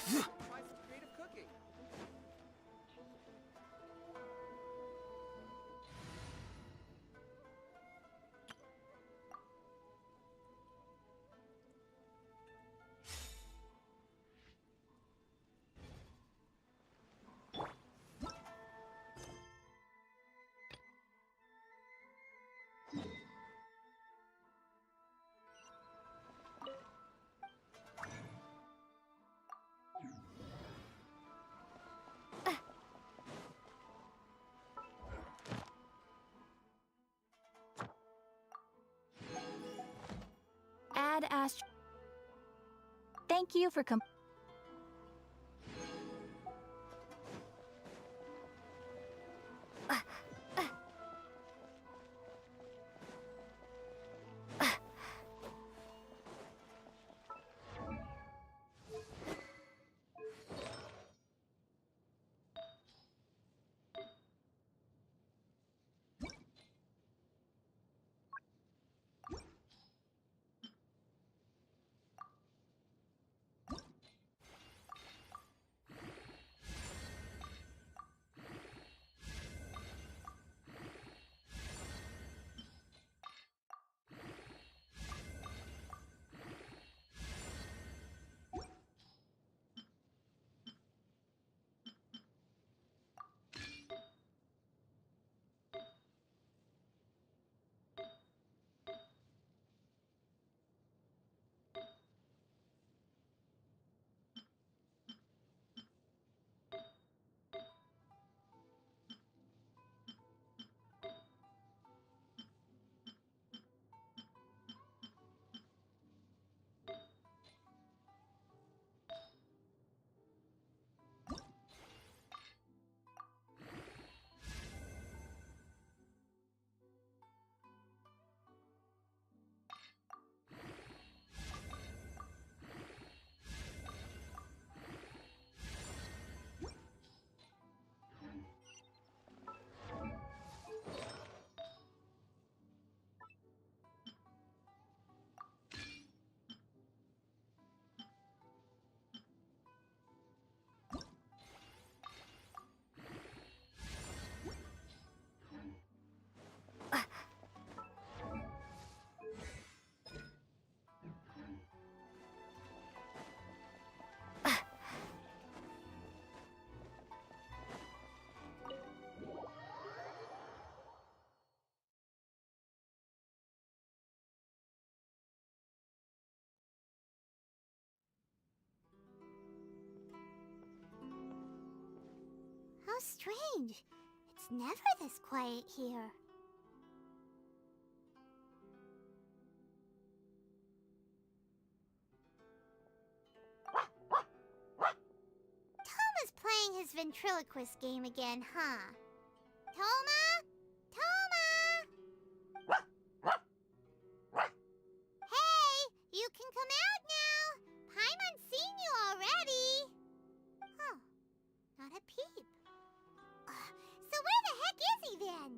Try some creative cooking. Add ast. Thank you for How strange. It's never this quiet here. Toma's playing his ventriloquist game again, huh? Toma? Toma! Hey, you can come out now. Paimon's seen you already. Huh, not a peep. So where the heck is he then?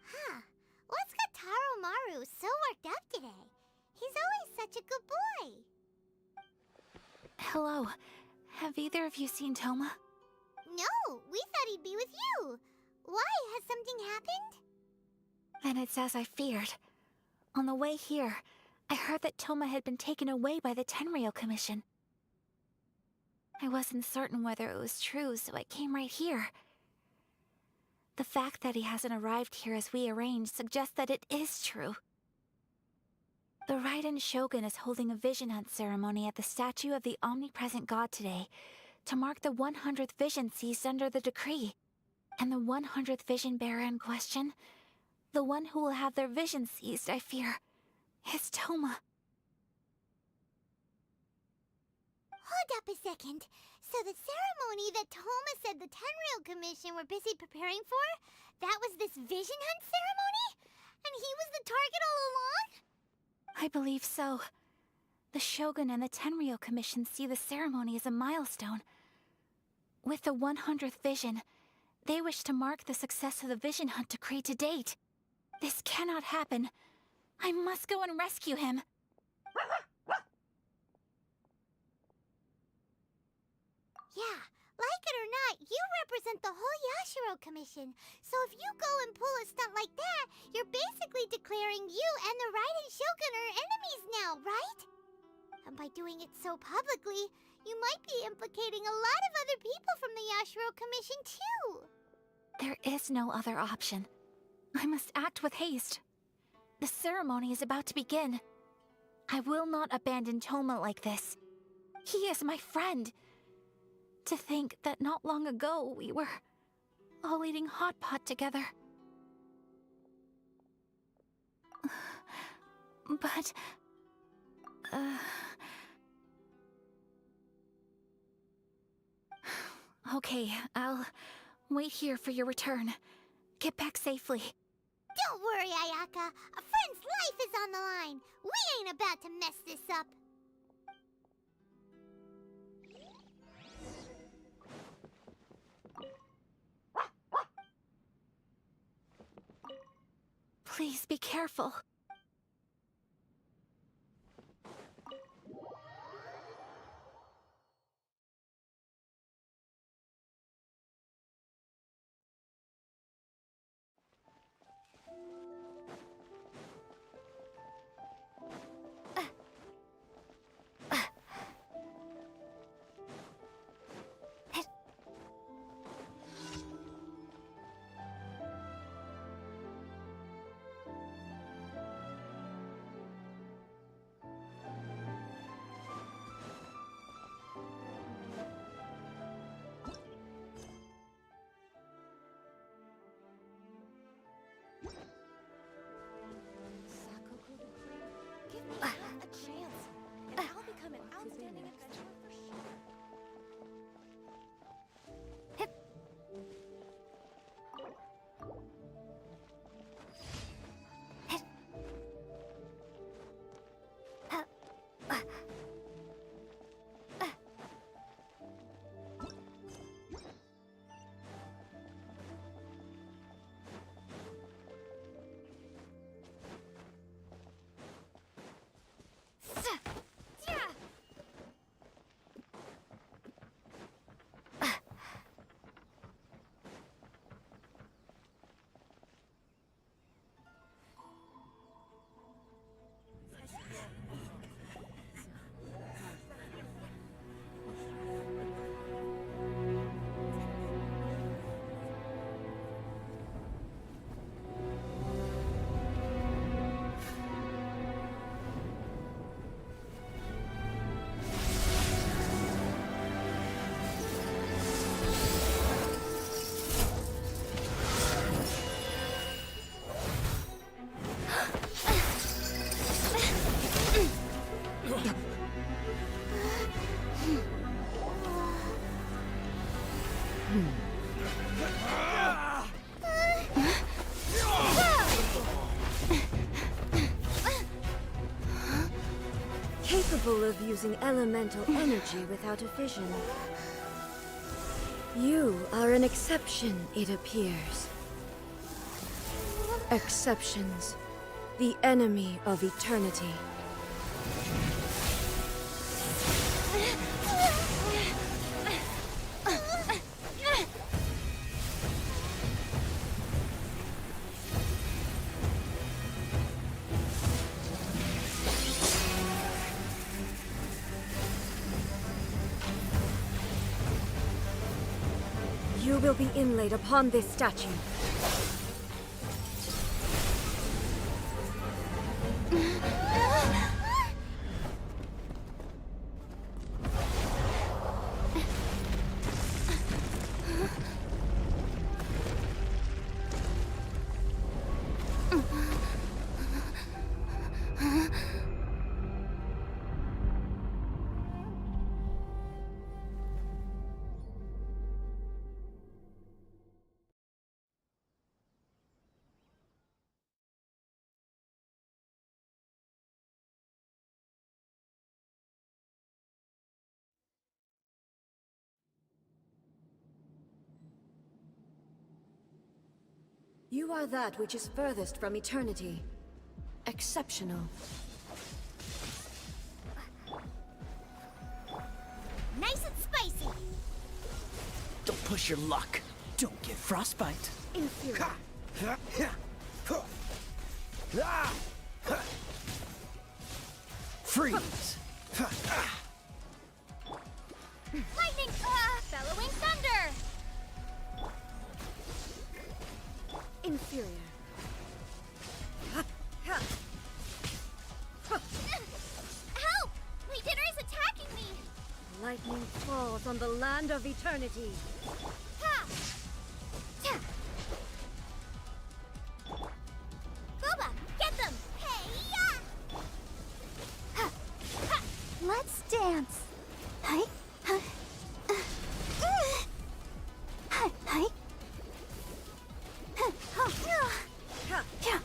Huh, what's got Taro Maru so worked up today? He's always such a good boy. Hello. Have either of you seen Toma? No, we thought he'd be with you. Why? Has something happened? Then it's as I feared. On the way here, I heard that Toma had been taken away by the Tenryou Commission. I wasn't certain whether it was true, so I came right here. The fact that he hasn't arrived here as we arranged suggests that it is true. The Raiden Shogun is holding a vision hunt ceremony at the statue of the omnipresent god today to mark the 100th vision seized under the decree. And the 100th vision bearer in question, the one who will have their vision seized, I fear, is Toma. Hold up a second. So the ceremony that Toma said the Tenryou Commission were busy preparing for, that was this vision hunt ceremony? And he was the target all along? I believe so. The Shogun and the Tenryou Commission see the ceremony as a milestone. With the 100th vision, they wish to mark the success of the vision hunt decree to date. This cannot happen. I must go and rescue him. Yeah, like it or not, you represent the whole Yashiro Commission. So if you go and pull a stunt like that, you're basically declaring you and the Raiden Shogun are enemies now, right? And by doing it so publicly, you might be implicating a lot of other people from the Yashiro Commission too. There is no other option. I must act with haste. The ceremony is about to begin. I will not abandon Toma like this. He is my friend. To think that not long ago we were all eating hot pot together. But... Okay, I'll wait here for your return. Get back safely. Don't worry, Ayaka. A friend's life is on the line. We ain't about to mess this up. Please be careful. Give me a chance, and I'll become an outstanding extra for sure. Capable of using elemental energy without a fission. You are an exception, it appears. Exceptions. The enemy of eternity. You will be inlaid upon this statue. You are that which is furthest from eternity. Exceptional. Nice and spicy. push your luck. Don't get frostbite. Inferior. Freeze! Lightning! Bellowing thunder! Inferior. Help! Leader is attacking me! Lightning falls on the land of eternity. Ha! Ta! Boba, get them! Hey-ya! Ha! Ha! Let's dance. Hi. Hi. Hi. Hi. Yeah.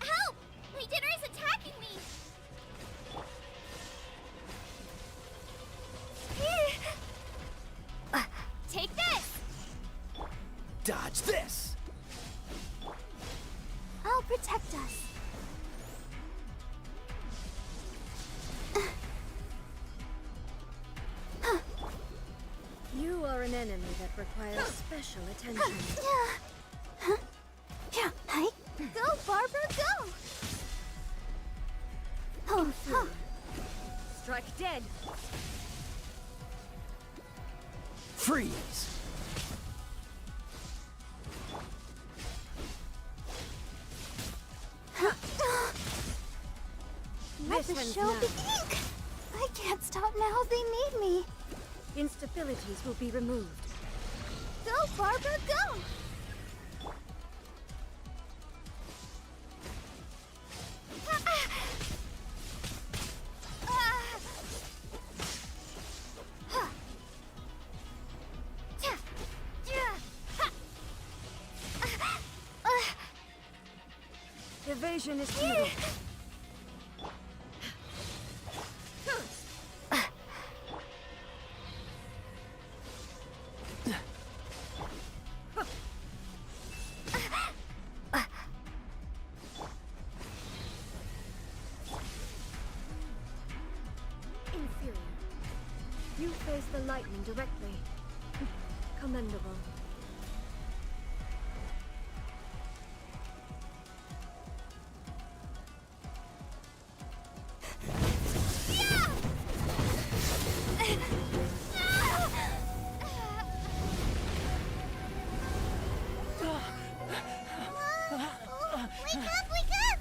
Help! Leader is attacking me! Take this! Dodge this! I'll protect us. You are an enemy that requires special attention. Yeah. Hi. Go, Barbara, go! Inferior. Strike dead. Freeze! Let the ends show now. begin. I can't stop now. They need me. Instabilities will be removed. Go, Barbara, go! Evasion is futile. Inferior. You face the lightning directly. Commendable. Wake up, wake up!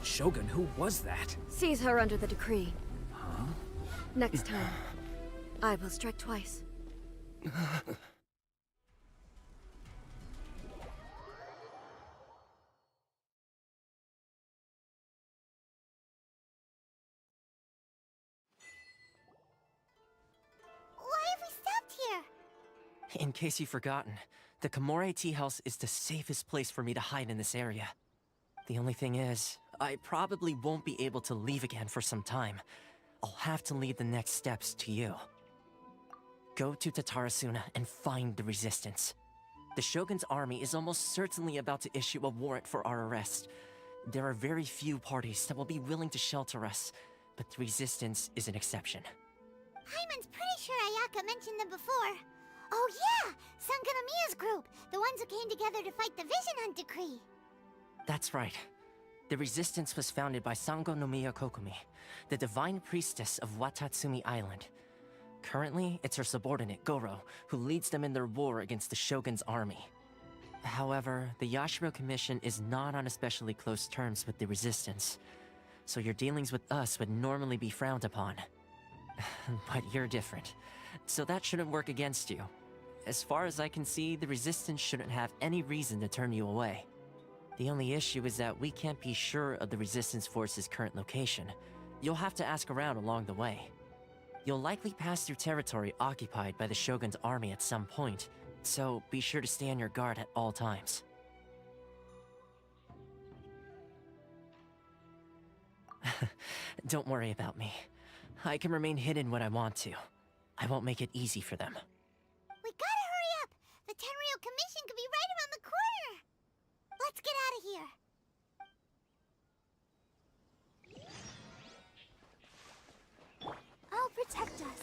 Shogun, who was that? Seize her under the decree. Next time, I will strike twice. Why have we stopped here? In case you've forgotten, the Komore tea house is the safest place for me to hide in this area. The only thing is, I probably won't be able to leave again for some time. I'll have to leave the next steps to you. Go to Tatarasuna and find the resistance. The Shogun's army is almost certainly about to issue a warrant for our arrest. There are very few parties that will be willing to shelter us, but the resistance is an exception. Paimon's pretty sure Ayaka mentioned them before. Oh yeah! Sanganamiya's group! The ones who came together to fight the Vision Hunt Decree! That's right. The resistance was founded by Sango no Miya Kokumi, the divine priestess of Watatsumi Island. Currently, it's her subordinate, Goro, who leads them in their war against the Shogun's army. However, the Yashiro Commission is not on especially close terms with the resistance. so your dealings with us would normally be frowned upon. But you're different, so that shouldn't work against you. As far as I can see, the Resistance shouldn't have any reason to turn you away. The only issue is that we can't be sure of the Resistance Force's current location. You'll have to ask around along the way. You'll likely pass through territory occupied by the Shogun's army at some point, so be sure to stay on your guard at all times. Don't worry about me. I can remain hidden when I want to. I won't make it easy for them. We gotta hurry up! The Tenryou Commission could be right around the corner! Let's get out of here! I'll protect us.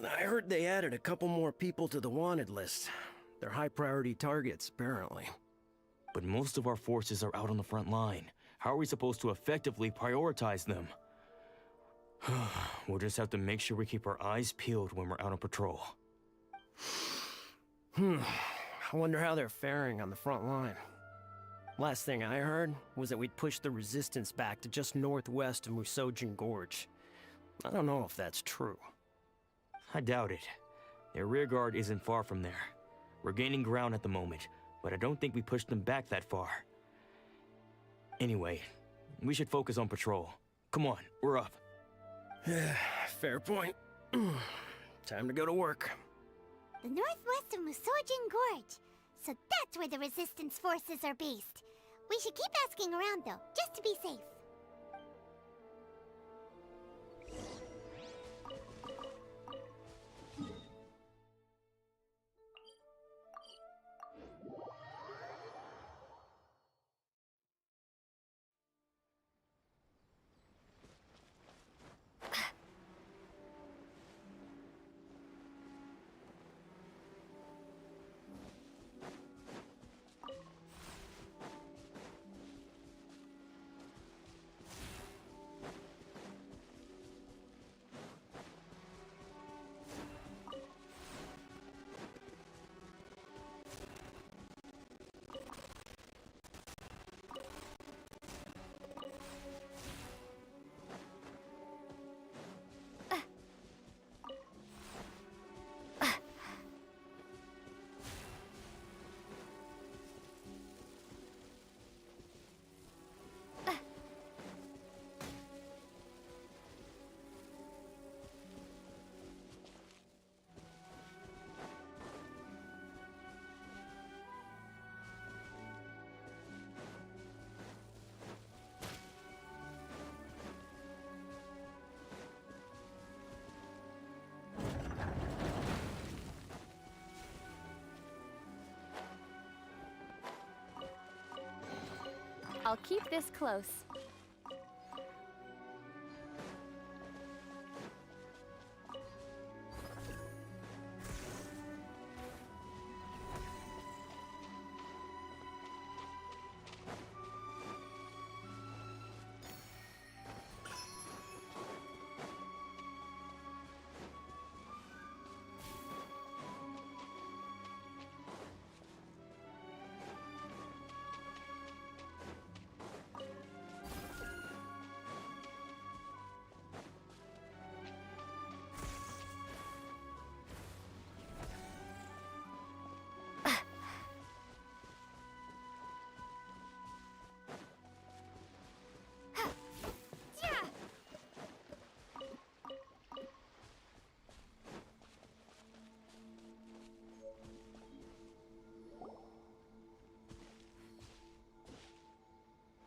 I heard they added a couple more people to the wanted list. They're high priority targets, apparently. But most of our forces are out on the front line. How are we supposed to effectively prioritize them? We'll just have to make sure we keep our eyes peeled when we're out on patrol. I wonder how they're faring on the front line. Last thing I heard was that we'd pushed the Resistance back to just northwest of Musojin Gorge. I don't know if that's true. I doubt it. Their rearguard isn't far from there. We're gaining ground at the moment, but I don't think we pushed them back that far. Anyway, we should focus on patrol. Come on, we're up. Fair point. Time to go to work. The northwest of Musojin Gorge. So that's where the Resistance forces are based. We should keep asking around though, just to be safe. I'll keep this close.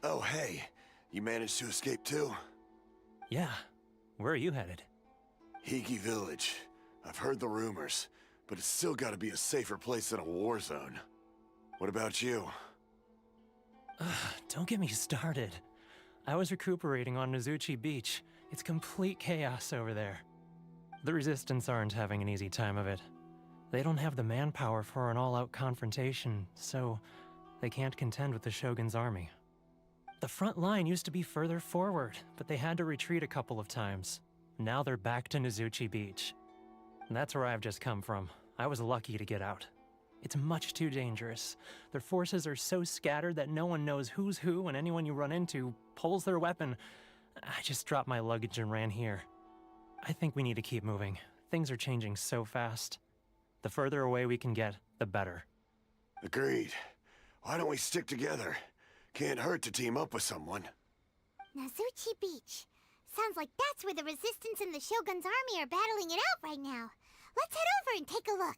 Oh, hey. You managed to escape too? Yeah. Where are you headed? Higi Village. I've heard the rumors, but it's still gotta be a safer place than a war zone. What about you? Don't get me started. I was recuperating on Nizuchi Beach. It's complete chaos over there. The Resistance aren't having an easy time of it. They don't have the manpower for an all-out confrontation, so they can't contend with the Shogun's army. The front line used to be further forward, but they had to retreat a couple of times. Now they're back to Nizuchi Beach. And that's where I've just come from. I was lucky to get out. It's much too dangerous. Their forces are so scattered that no one knows who's who, and anyone you run into pulls their weapon. I just dropped my luggage and ran here. I think we need to keep moving. Things are changing so fast. The further away we can get, the better. Agreed. Why don't we stick together? Can't hurt to team up with someone. Nizuchi Beach. Sounds like that's where the Resistance and the Shogun's army are battling it out right now. Let's head over and take a look.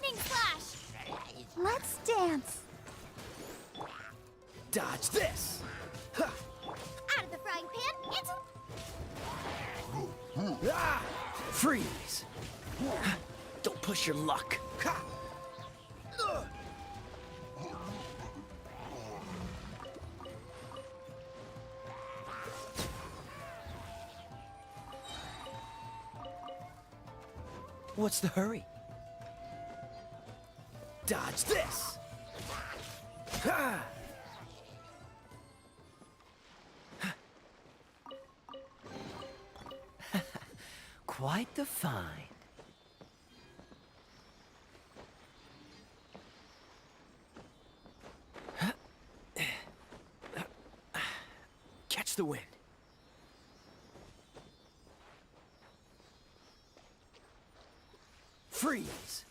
Lightning slash! Let's dance. Dodge this! Out of the frying pan, it's... Ah! Freeze! Don't push your luck. Ha! What's the hurry? Dodge this! Ha! Quite the find. Catch the wind. Freeze!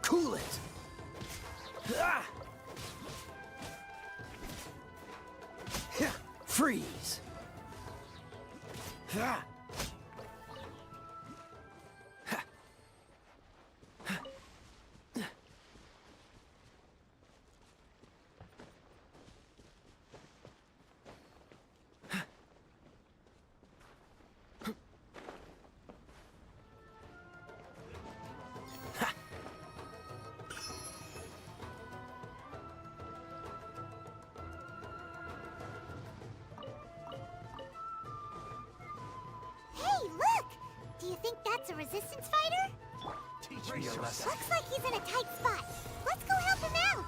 Cool it! Ah! Freeze! Ah! you think that's a resistance fighter? Teach me a lesson. Looks like he's in a tight spot. Let's go help him out.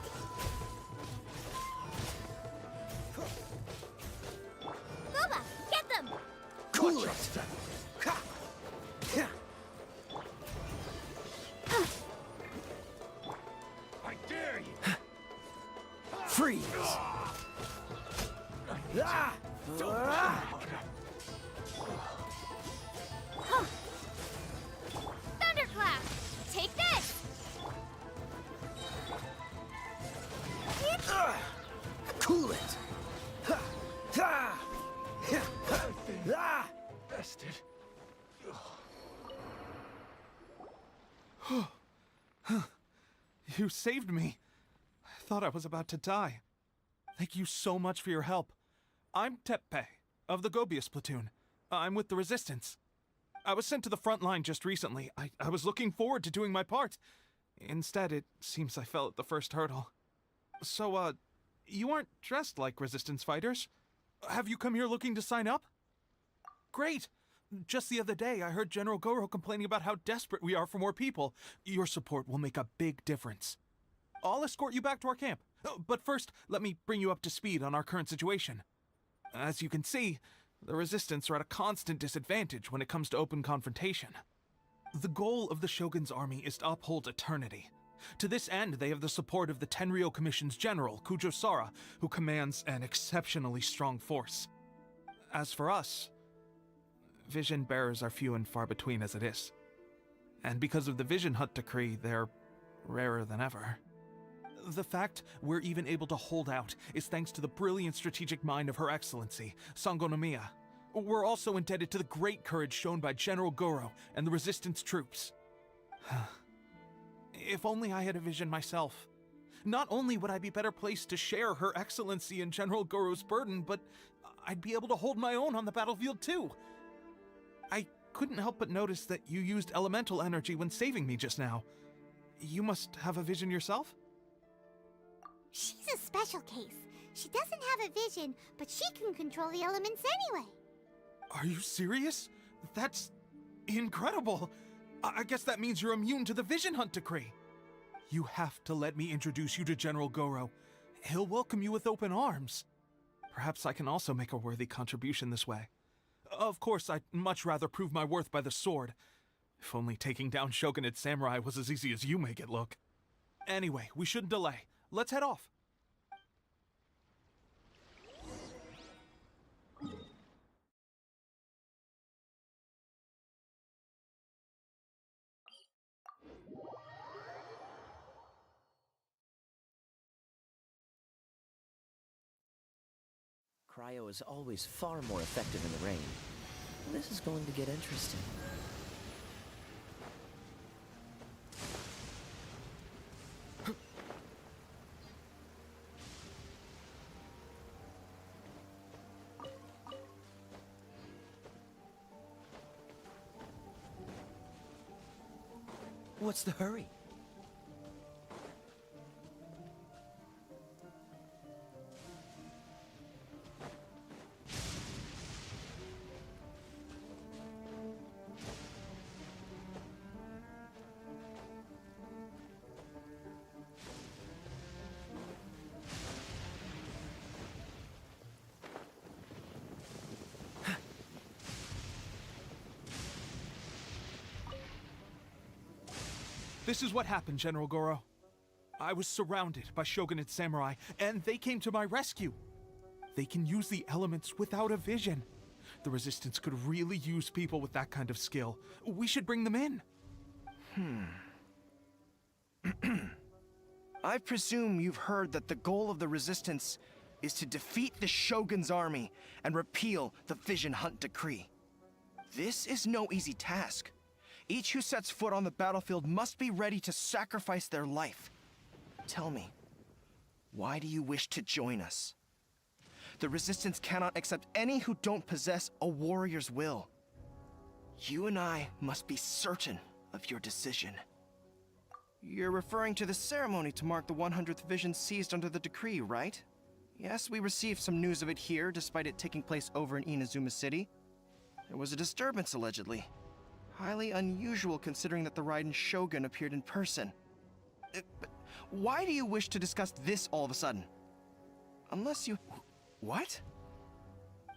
Boba, get them! Cool it! I dare you! Freeze! Ah! Thunderclap! Take this! Cool it! Ha! Ha! Ah! Bested. You saved me. I thought I was about to die. Thank you so much for your help. I'm Tepe, of the Gobius platoon. I'm with the Resistance. I was sent to the front line just recently. I was looking forward to doing my part. Instead, it seems I fell at the first hurdle. So, you aren't dressed like Resistance fighters? Have you come here looking to sign up? Great! Just the other day, I heard General Goro complaining about how desperate we are for more people. Your support will make a big difference. I'll escort you back to our camp. But first, let me bring you up to speed on our current situation. As you can see, the Resistance are at a constant disadvantage when it comes to open confrontation. The goal of the Shogun's army is to uphold eternity. To this end, they have the support of the Tenryou Commission's general, Kujo Sara, who commands an exceptionally strong force. As for us, vision bearers are few and far between as it is. And because of the Vision Hunt decree, they're rarer than ever. The fact we're even able to hold out is thanks to the brilliant strategic mind of Her Excellency, Sango no Miya. We're also indebted to the great courage shown by General Goro and the Resistance troops. If only I had a vision myself. Not only would I be better placed to share Her Excellency and General Goro's burden, but I'd be able to hold my own on the battlefield too. I couldn't help but notice that you used elemental energy when saving me just now. You must have a vision yourself? She's a special case. She doesn't have a vision, but she can control the elements anyway. Are you serious? That's incredible. I guess that means you're immune to the Vision Hunt decree. You have to let me introduce you to General Goro. He'll welcome you with open arms. Perhaps I can also make a worthy contribution this way. Of course, I'd much rather prove my worth by the sword. If only taking down Shogunate samurai was as easy as you make it look. Anyway, we shouldn't delay. Let's head off. Cryo is always far more effective in the rain. This is going to get interesting. What's the hurry? This is what happened, General Goro. I was surrounded by Shogunate samurai, and they came to my rescue. They can use the elements without a vision. The Resistance could really use people with that kind of skill. We should bring them in. I presume you've heard that the goal of the Resistance is to defeat the Shogun's army and repeal the Vision Hunt decree. This is no easy task. Each who sets foot on the battlefield must be ready to sacrifice their life. Tell me, why do you wish to join us? The Resistance cannot accept any who don't possess a warrior's will. You and I must be certain of your decision. You're referring to the ceremony to mark the 100th vision seized under the decree, right? Yes, we received some news of it here, despite it taking place over in Inazuma City. There was a disturbance, allegedly. Highly unusual considering that the Raiden Shogun appeared in person. But why do you wish to discuss this all of a sudden? Unless you... What?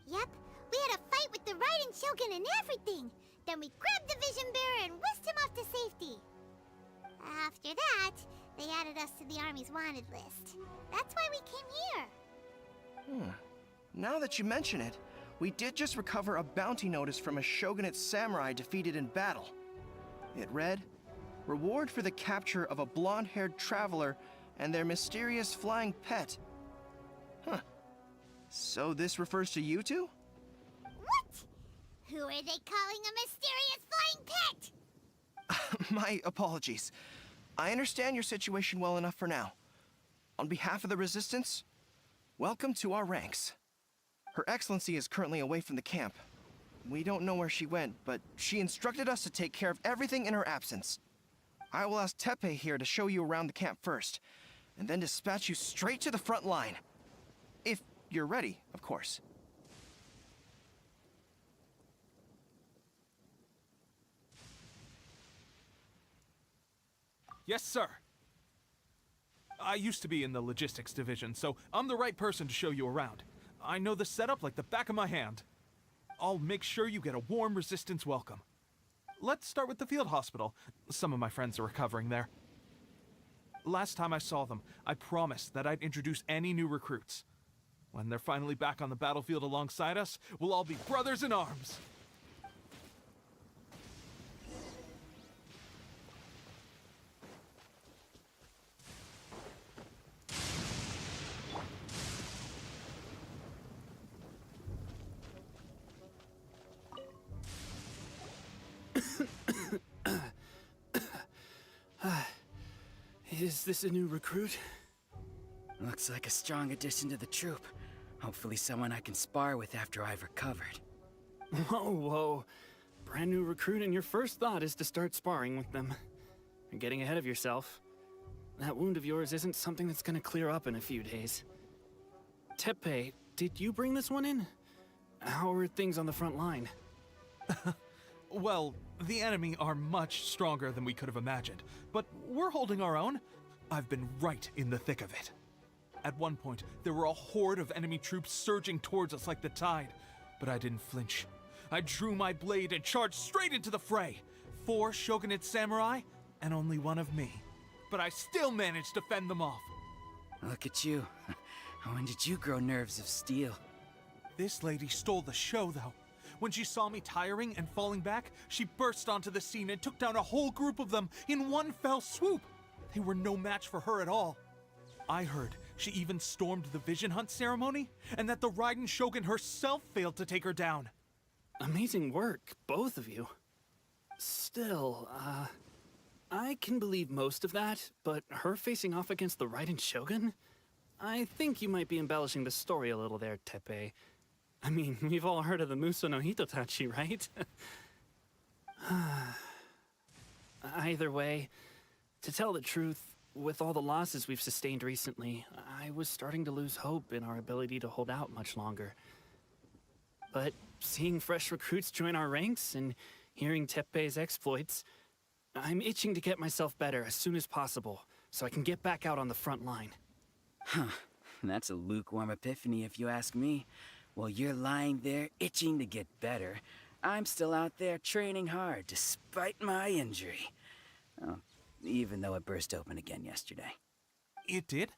Yep, we had a fight with the Raiden Shogun and everything. Then we grabbed the Vision Bearer and whisked him off to safety. After that, they added us to the Army's wanted list. That's why we came here. Now that you mention it, we did just recover a bounty notice from a shogunate samurai defeated in battle. It read, "Reward for the capture of a blonde-haired traveler and their mysterious flying pet." Huh. So this refers to you two? What? Who are they calling a mysterious flying pet? My apologies. I understand your situation well enough for now. On behalf of the Resistance, welcome to our ranks. Her Excellency is currently away from the camp. We don't know where she went, but she instructed us to take care of everything in her absence. I will ask Teppei here to show you around the camp first, and then dispatch you straight to the front line. If you're ready, of course. Yes, sir. I used to be in the logistics division, so I'm the right person to show you around. I know the setup like the back of my hand. I'll make sure you get a warm Resistance welcome. Let's start with the field hospital. Some of my friends are recovering there. Last time I saw them, I promised that I'd introduce any new recruits. When they're finally back on the battlefield alongside us, we'll all be brothers in arms. Is this a new recruit? Looks like a strong addition to the troop. Hopefully someone I can spar with after I've recovered. Whoa, whoa. Brand new recruit and your first thought is to start sparring with them. You're getting ahead of yourself. That wound of yours isn't something that's gonna clear up in a few days. Teppei, did you bring this one in? How are things on the front line? Well, the enemy are much stronger than we could have imagined, but we're holding our own. I've been right in the thick of it. At one point, there were a horde of enemy troops surging towards us like the tide, but I didn't flinch. I drew my blade and charged straight into the fray. 4 shogunate samurai, and only one of me. But I still managed to fend them off. Look at you. When did you grow nerves of steel? This lady stole the show, though. When she saw me tiring and falling back, she burst onto the scene and took down a whole group of them in one fell swoop. They were no match for her at all. I heard she even stormed the Vision Hunt ceremony, and that the Raiden Shogun herself failed to take her down. Amazing work, both of you. Still, I can believe most of that, but her facing off against the Raiden Shogun? I think you might be embellishing the story a little there, Teppei. I mean, we've all heard of the Muso no Hitotachi, right? Either way, to tell the truth, with all the losses we've sustained recently, I was starting to lose hope in our ability to hold out much longer. But seeing fresh recruits join our ranks and hearing Teppei's exploits, I'm itching to get myself better as soon as possible, so I can get back out on the front line. Huh. That's a lukewarm epiphany if you ask me. While you're lying there itching to get better, I'm still out there training hard despite my injury. Oh, even though it burst open again yesterday. It did?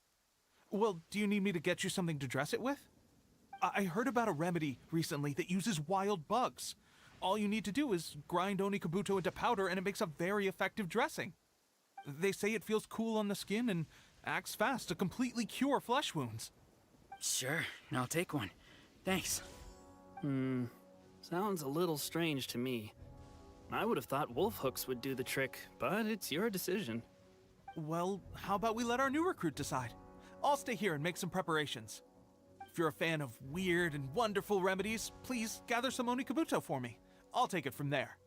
Well, do you need me to get you something to dress it with? I heard about a remedy recently that uses wild bugs. All you need to do is grind Onikabuto into powder and it makes a very effective dressing. They say it feels cool on the skin and acts fast to completely cure flesh wounds. Sure, I'll take one. Thanks. Sounds a little strange to me. I would have thought wolf hooks would do the trick, but it's your decision. Well, how about we let our new recruit decide? I'll stay here and make some preparations. If you're a fan of weird and wonderful remedies, please gather some Onikabuto for me. I'll take it from there.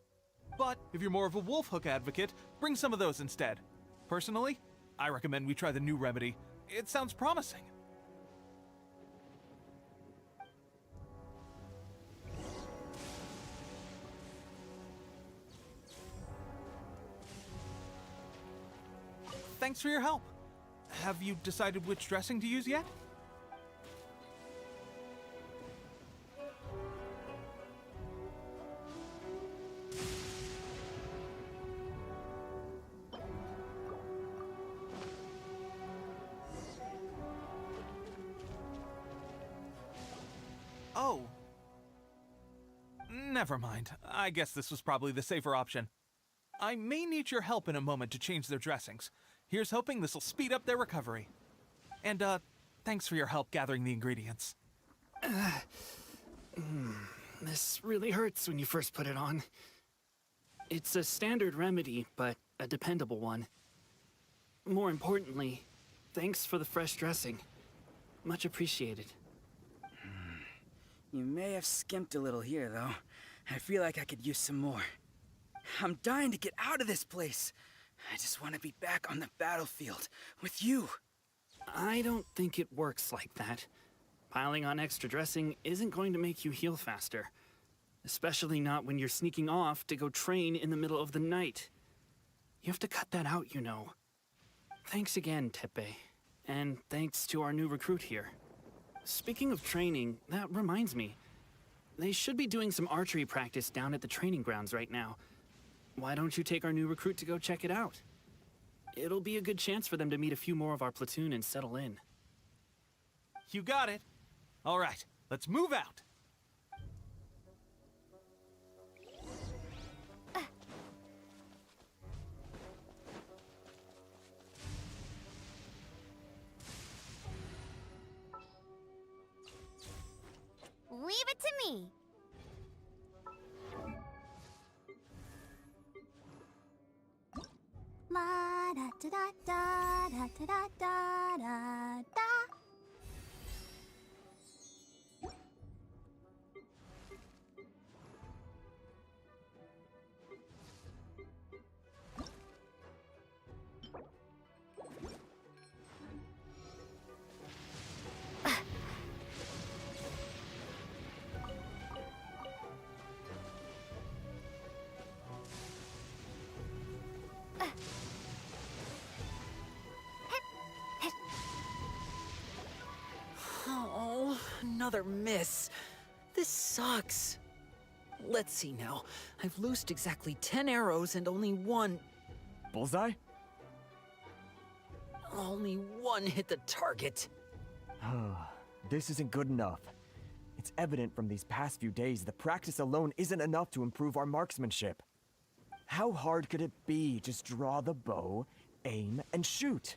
But if you're more of a wolf hook advocate, bring some of those instead. Personally, I recommend we try the new remedy. It sounds promising. thanks for your help. Have you decided which dressing to use yet? Oh. Never mind. I guess this was probably the safer option. I may need your help in a moment to change their dressings. Here's hoping this'll speed up their recovery. And, thanks for your help gathering the ingredients. This really hurts when you first put it on. It's a standard remedy, but a dependable one. More importantly, thanks for the fresh dressing. Much appreciated. You may have skimped a little here, though. I feel like I could use some more. I'm dying to get out of this place. I just want to be back on the battlefield with you. I don't think it works like that. Piling on extra dressing isn't going to make you heal faster. Especially not when you're sneaking off to go train in the middle of the night. You have to cut that out, you know. Thanks again, Tepe. And thanks to our new recruit here. Speaking of training, that reminds me. They should be doing some archery practice down at the training grounds right now. Why don't you take our new recruit to go check it out? It'll be a good chance for them to meet a few more of our platoon and settle in. You got it. All right, let's move out. Leave it to me. La da da da da da da da da da. Oh, another miss. This sucks. Let's see now. I've loosed exactly 10 arrows and only one... Bullseye? Only one hit the target. This isn't good enough. It's evident from these past few days that practice alone isn't enough to improve our marksmanship. How hard could it be? Just draw the bow, aim, and shoot.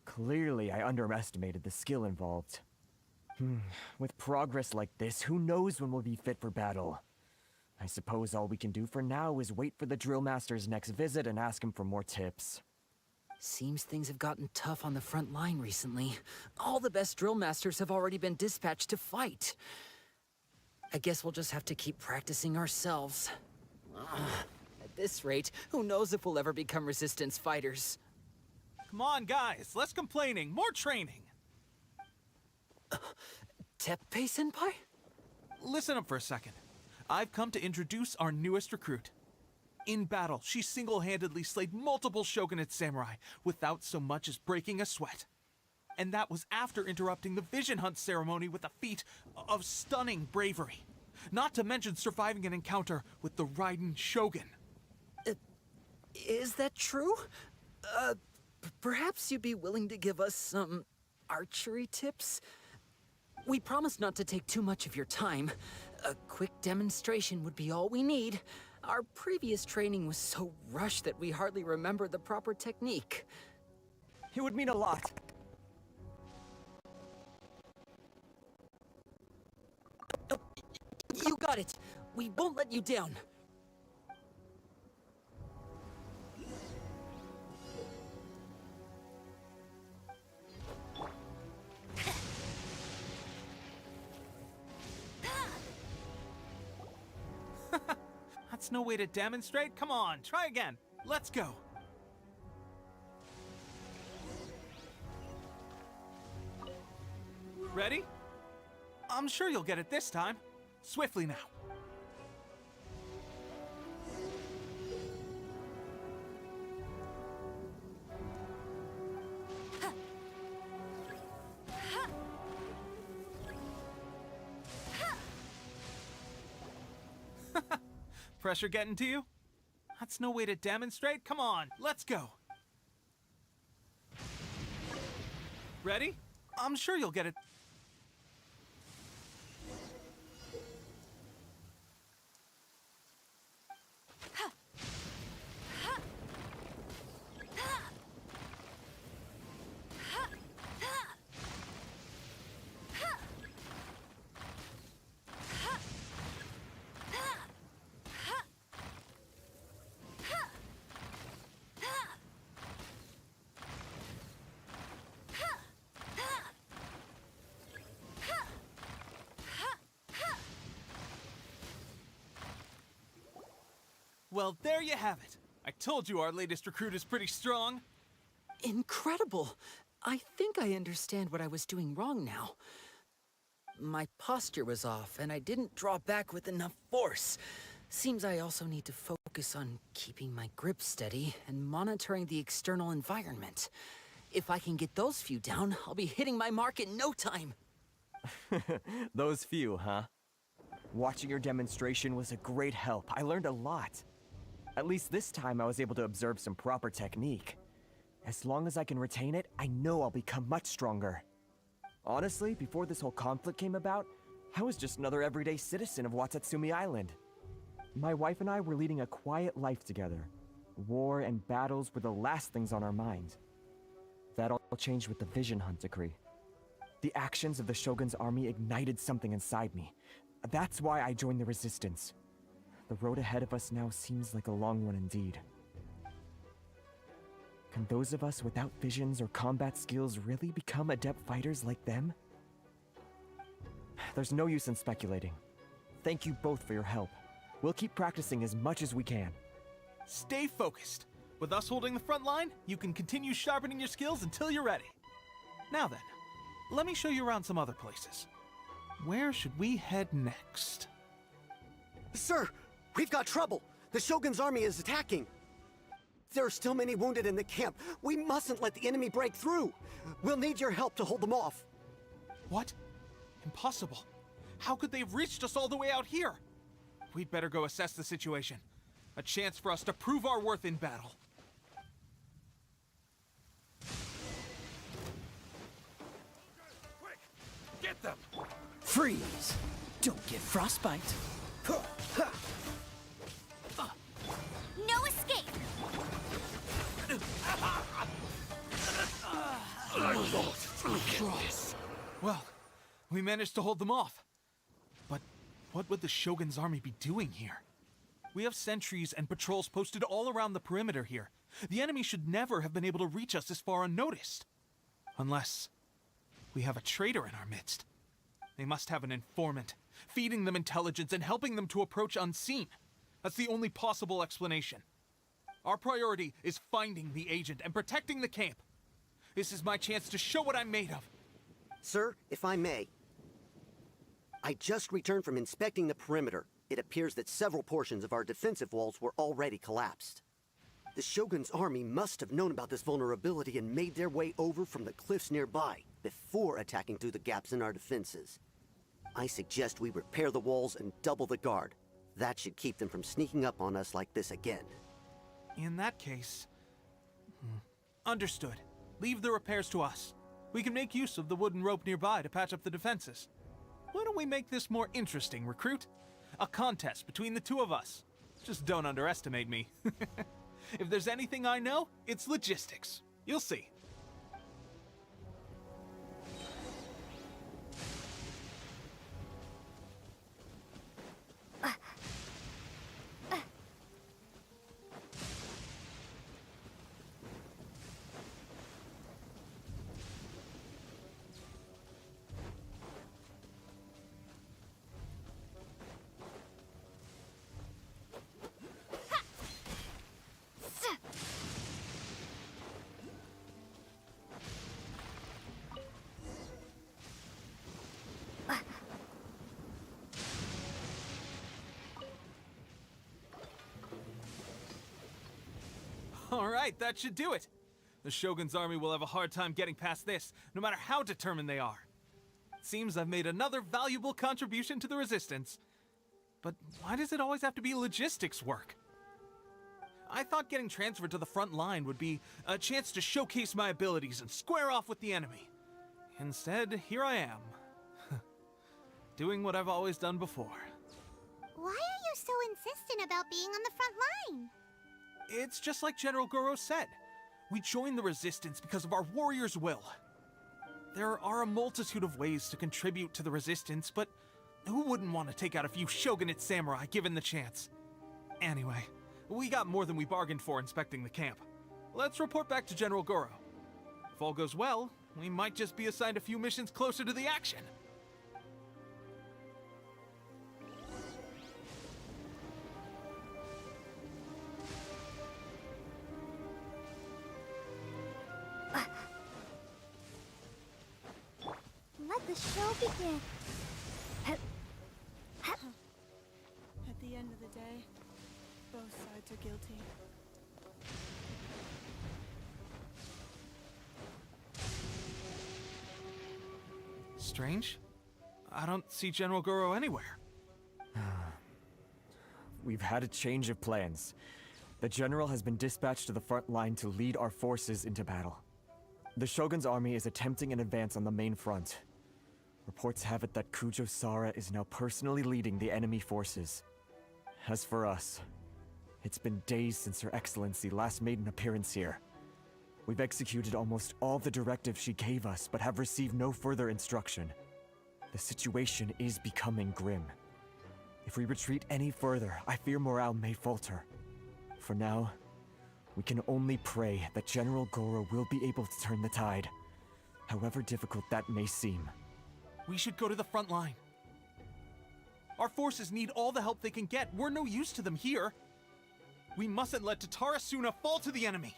Clearly, I underestimated the skill involved. With progress like this, who knows when we'll be fit for battle? I suppose all we can do for now is wait for the drill master's next visit and ask him for more tips. Seems things have gotten tough on the front line recently. All the best drill masters have already been dispatched to fight. I guess we'll just have to keep practicing ourselves. At this rate, who knows if we'll ever become resistance fighters. Come on, guys, less complaining, more training. Teppei-senpai? Listen up for a second. I've come to introduce our newest recruit. In battle, she single-handedly slayed multiple shogunate samurai without so much as breaking a sweat. And that was after interrupting the vision hunt ceremony with a feat of stunning bravery. Not to mention surviving an encounter with the Raiden Shogun. Is that true? Perhaps you'd be willing to give us some archery tips? We promise not to take too much of your time. A quick demonstration would be all we need. Our previous training was so rushed that we hardly remember the proper technique. It would mean a lot. Oh, you got it. We won't let you down. That's no way to demonstrate. Come on, try again. Let's go. Ready? I'm sure you'll get it this time. Swiftly now. Pressure getting to you? That's no way to demonstrate. Come on, let's go. Ready? I'm sure you'll get it. Well, there you have it. I told you our latest recruit is pretty strong. Incredible! I think I understand what I was doing wrong now. My posture was off, and I didn't draw back with enough force. Seems I also need to focus on keeping my grip steady and monitoring the external environment. If I can get those few down, I'll be hitting my mark in no time. Those few, huh? Watching your demonstration was a great help. I learned a lot. At least this time I was able to observe some proper technique. As long as I can retain it, I know I'll become much stronger. Honestly, before this whole conflict came about, I was just another everyday citizen of Watatsumi Island. My wife and I were leading a quiet life together. War and battles were the last things on our mind. That all changed with the Vision Hunt decree. The actions of the Shogun's army ignited something inside me. That's why I joined the Resistance. The road ahead of us now seems like a long one indeed. Can those of us without visions or combat skills really become adept fighters like them? There's no use in speculating. Thank you both for your help. We'll keep practicing as much as we can. Stay focused. With us holding the front line, you can continue sharpening your skills until you're ready. Now then, let me show you around some other places. Where should we head next? Sir, we've got trouble. The Shogun's army is attacking. There are still many wounded in the camp. We mustn't let the enemy break through. We'll need your help to hold them off. What? Impossible. How could they have reached us all the way out here? We'd better go assess the situation. A chance for us to prove our worth in battle. Quick! Get them! Freeze! Don't get frostbite. No escape! Well, we managed to hold them off. But what would the Shogun's army be doing here? We have sentries and patrols posted all around the perimeter here. The enemy should never have been able to reach us this far unnoticed. Unless we have a traitor in our midst. They must have an informant, feeding them intelligence and helping them to approach unseen. That's the only possible explanation. Our priority is finding the agent and protecting the camp. This is my chance to show what I'm made of. Sir, if I may. I just returned from inspecting the perimeter. It appears that several portions of our defensive walls were already collapsed. The Shogun's army must have known about this vulnerability and made their way over from the cliffs nearby before attacking through the gaps in our defenses. I suggest we repair the walls and double the guard. That should keep them from sneaking up on us like this again. In that case... Understood. Leave the repairs to us. We can make use of the wooden rope nearby to patch up the defenses. Why don't we make this more interesting, recruit? A contest between the two of us. Just don't underestimate me. If there's anything I know, it's logistics. You'll see. All right, that should do it. The Shogun's army will have a hard time getting past this, no matter how determined they are. Seems I've made another valuable contribution to the Resistance. but why does it always have to be logistics work? I thought getting transferred to the front line would be a chance to showcase my abilities and square off with the enemy. Instead, here I am, doing what I've always done before. Why are you so insistent about being on the front line? It's just like General Goro said. We joined the Resistance because of our warrior's will. There are a multitude of ways to contribute to the Resistance, but who wouldn't want to take out a few shogunate samurai given the chance? Anyway, we got more than we bargained for inspecting the camp. Let's report back to General Goro. If all goes well, we might just be assigned a few missions closer to the action. Let the show begin. At the end of the day, both sides are guilty. Strange. I don't see General Goro anywhere. We've had a change of plans. The general has been dispatched to the front line to lead our forces into battle. The Shogun's army is attempting an advance on the main front. Reports have it that Kujo Sara is now personally leading the enemy forces. As for us, it's been days since Her Excellency last made an appearance here. We've executed almost all the directives she gave us, but have received no further instruction. The situation is becoming grim. If we retreat any further, I fear morale may falter. For now, we can only pray that General Goro will be able to turn the tide, however difficult that may seem. We should go to the front line. Our forces need all the help they can get. We're no use to them here. We mustn't let Tatara Suna fall to the enemy.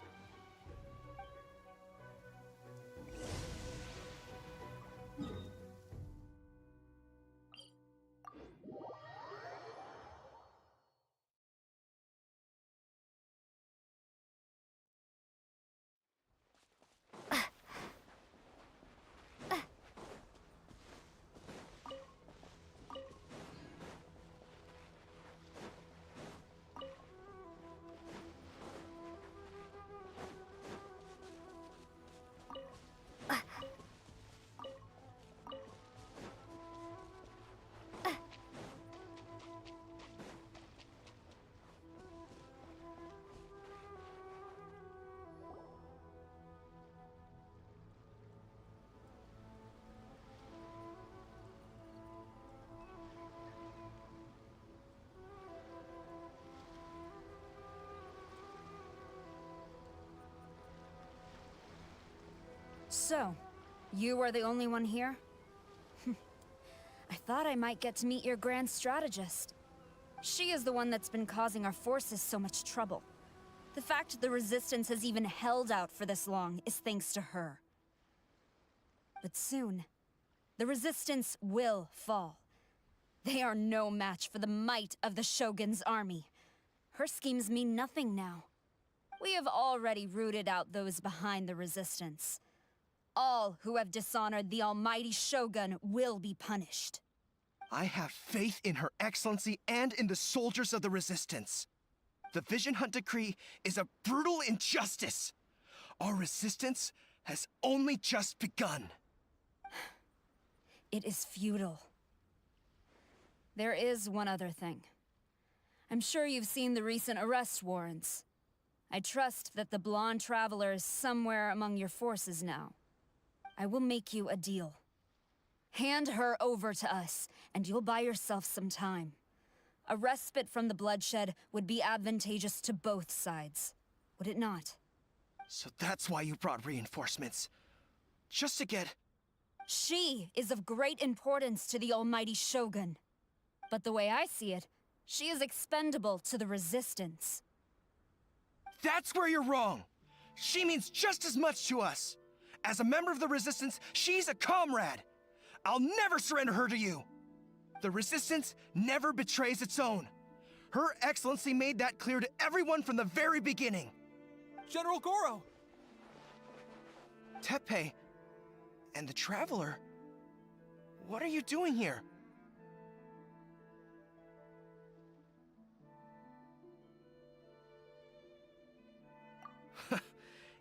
So, you are the only one here? I thought I might get to meet your grand strategist. She is the one that's been causing our forces so much trouble. The fact the Resistance has even held out for this long is thanks to her. But soon, the Resistance will fall. They are no match for the might of the Shogun's army. Her schemes mean nothing now. We have already rooted out those behind the Resistance. All who have dishonored the almighty Shogun will be punished. I have faith in Her Excellency and in the soldiers of the Resistance. The Vision Hunt Decree is a brutal injustice. Our resistance has only just begun. It is futile. There is one other thing. I'm sure you've seen the recent arrest warrants. I trust that the blonde traveler is somewhere among your forces now. I will make you a deal. Hand her over to us, and you'll buy yourself some time. A respite from the bloodshed would be advantageous to both sides, would it not? So that's why you brought reinforcements. Just to get... She is of great importance to the almighty Shogun. But the way I see it, she is expendable to the Resistance. That's where you're wrong! She means just as much to us! As a member of the Resistance, she's a comrade! I'll never surrender her to you! The Resistance never betrays its own. Her Excellency made that clear to everyone from the very beginning. General Goro! Teppei and the Traveler, what are you doing here?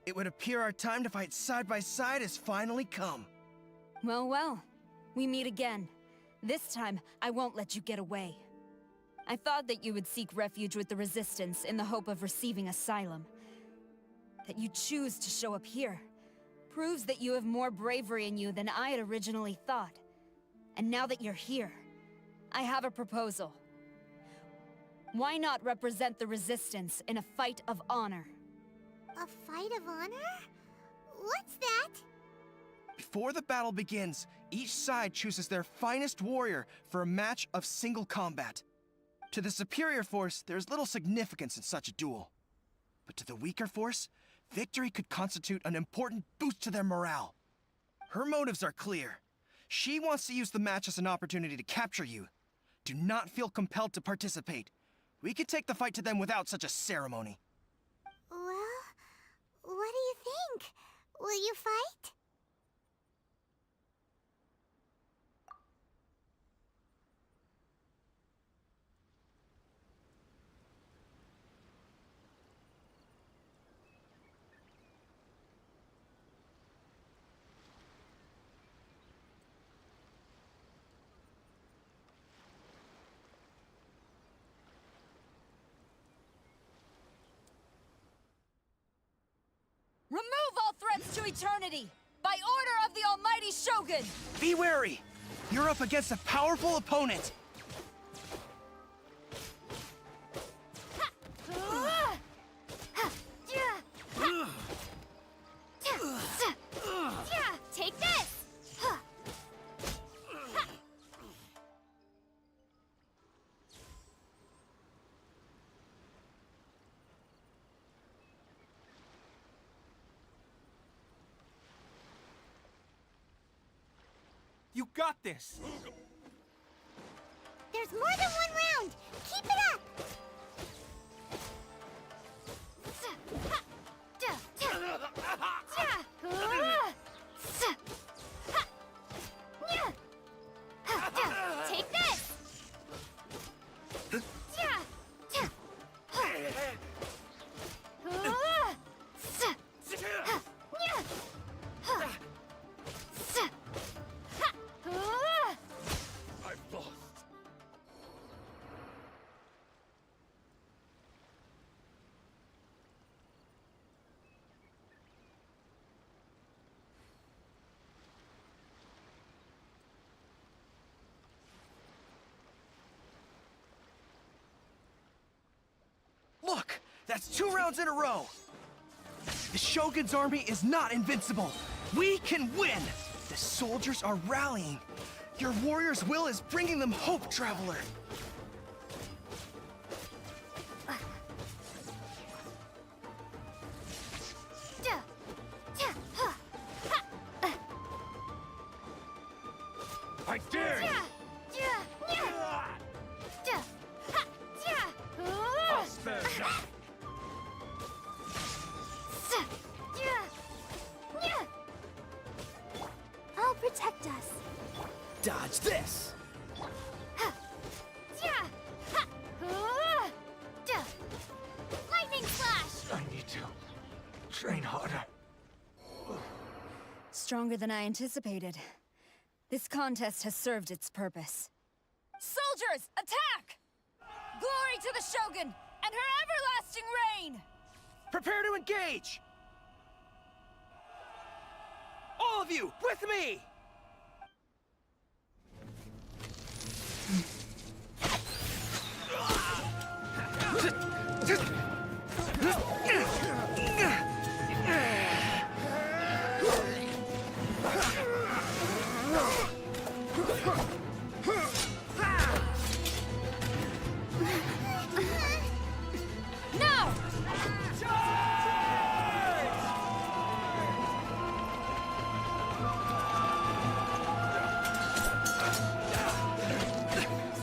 It would appear our time to fight side by side has finally come. Well, well. We meet again. This time, I won't let you get away. I thought that you would seek refuge with the Resistance in the hope of receiving asylum. That you choose to show up here proves that you have more bravery in you than I had originally thought. And now that you're here, I have a proposal. Why not represent the Resistance in a fight of honor? A fight of honor? What's that? Before the battle begins, each side chooses their finest warrior for a match of single combat. To the superior force, there is little significance in such a duel. But to the weaker force, victory could constitute an important boost to their morale. Her motives are clear. She wants to use the match as an opportunity to capture you. Do not feel compelled to participate. We could take the fight to them without such a ceremony. Well, what do you think? Will you fight? Remove all threats to eternity! By order of the Almighty Shogun! Be wary! You're up against a powerful opponent! Take this! You got this! There's more than one round! Keep it up! Take this! I've lost. Look! That's 2 rounds in a row! The Shogun's army is not invincible! We can win! The soldiers are rallying! Your warrior's will is bringing them hope, Traveler! I dare you! I'll spare nothing. I'll protect us. Dodge this! Lightning slash! I need to train harder. Stronger than I anticipated. This contest has served its purpose. Soldiers, attack! Glory to the Shogun and her everlasting reign! Prepare to engage! All of you, with me! No!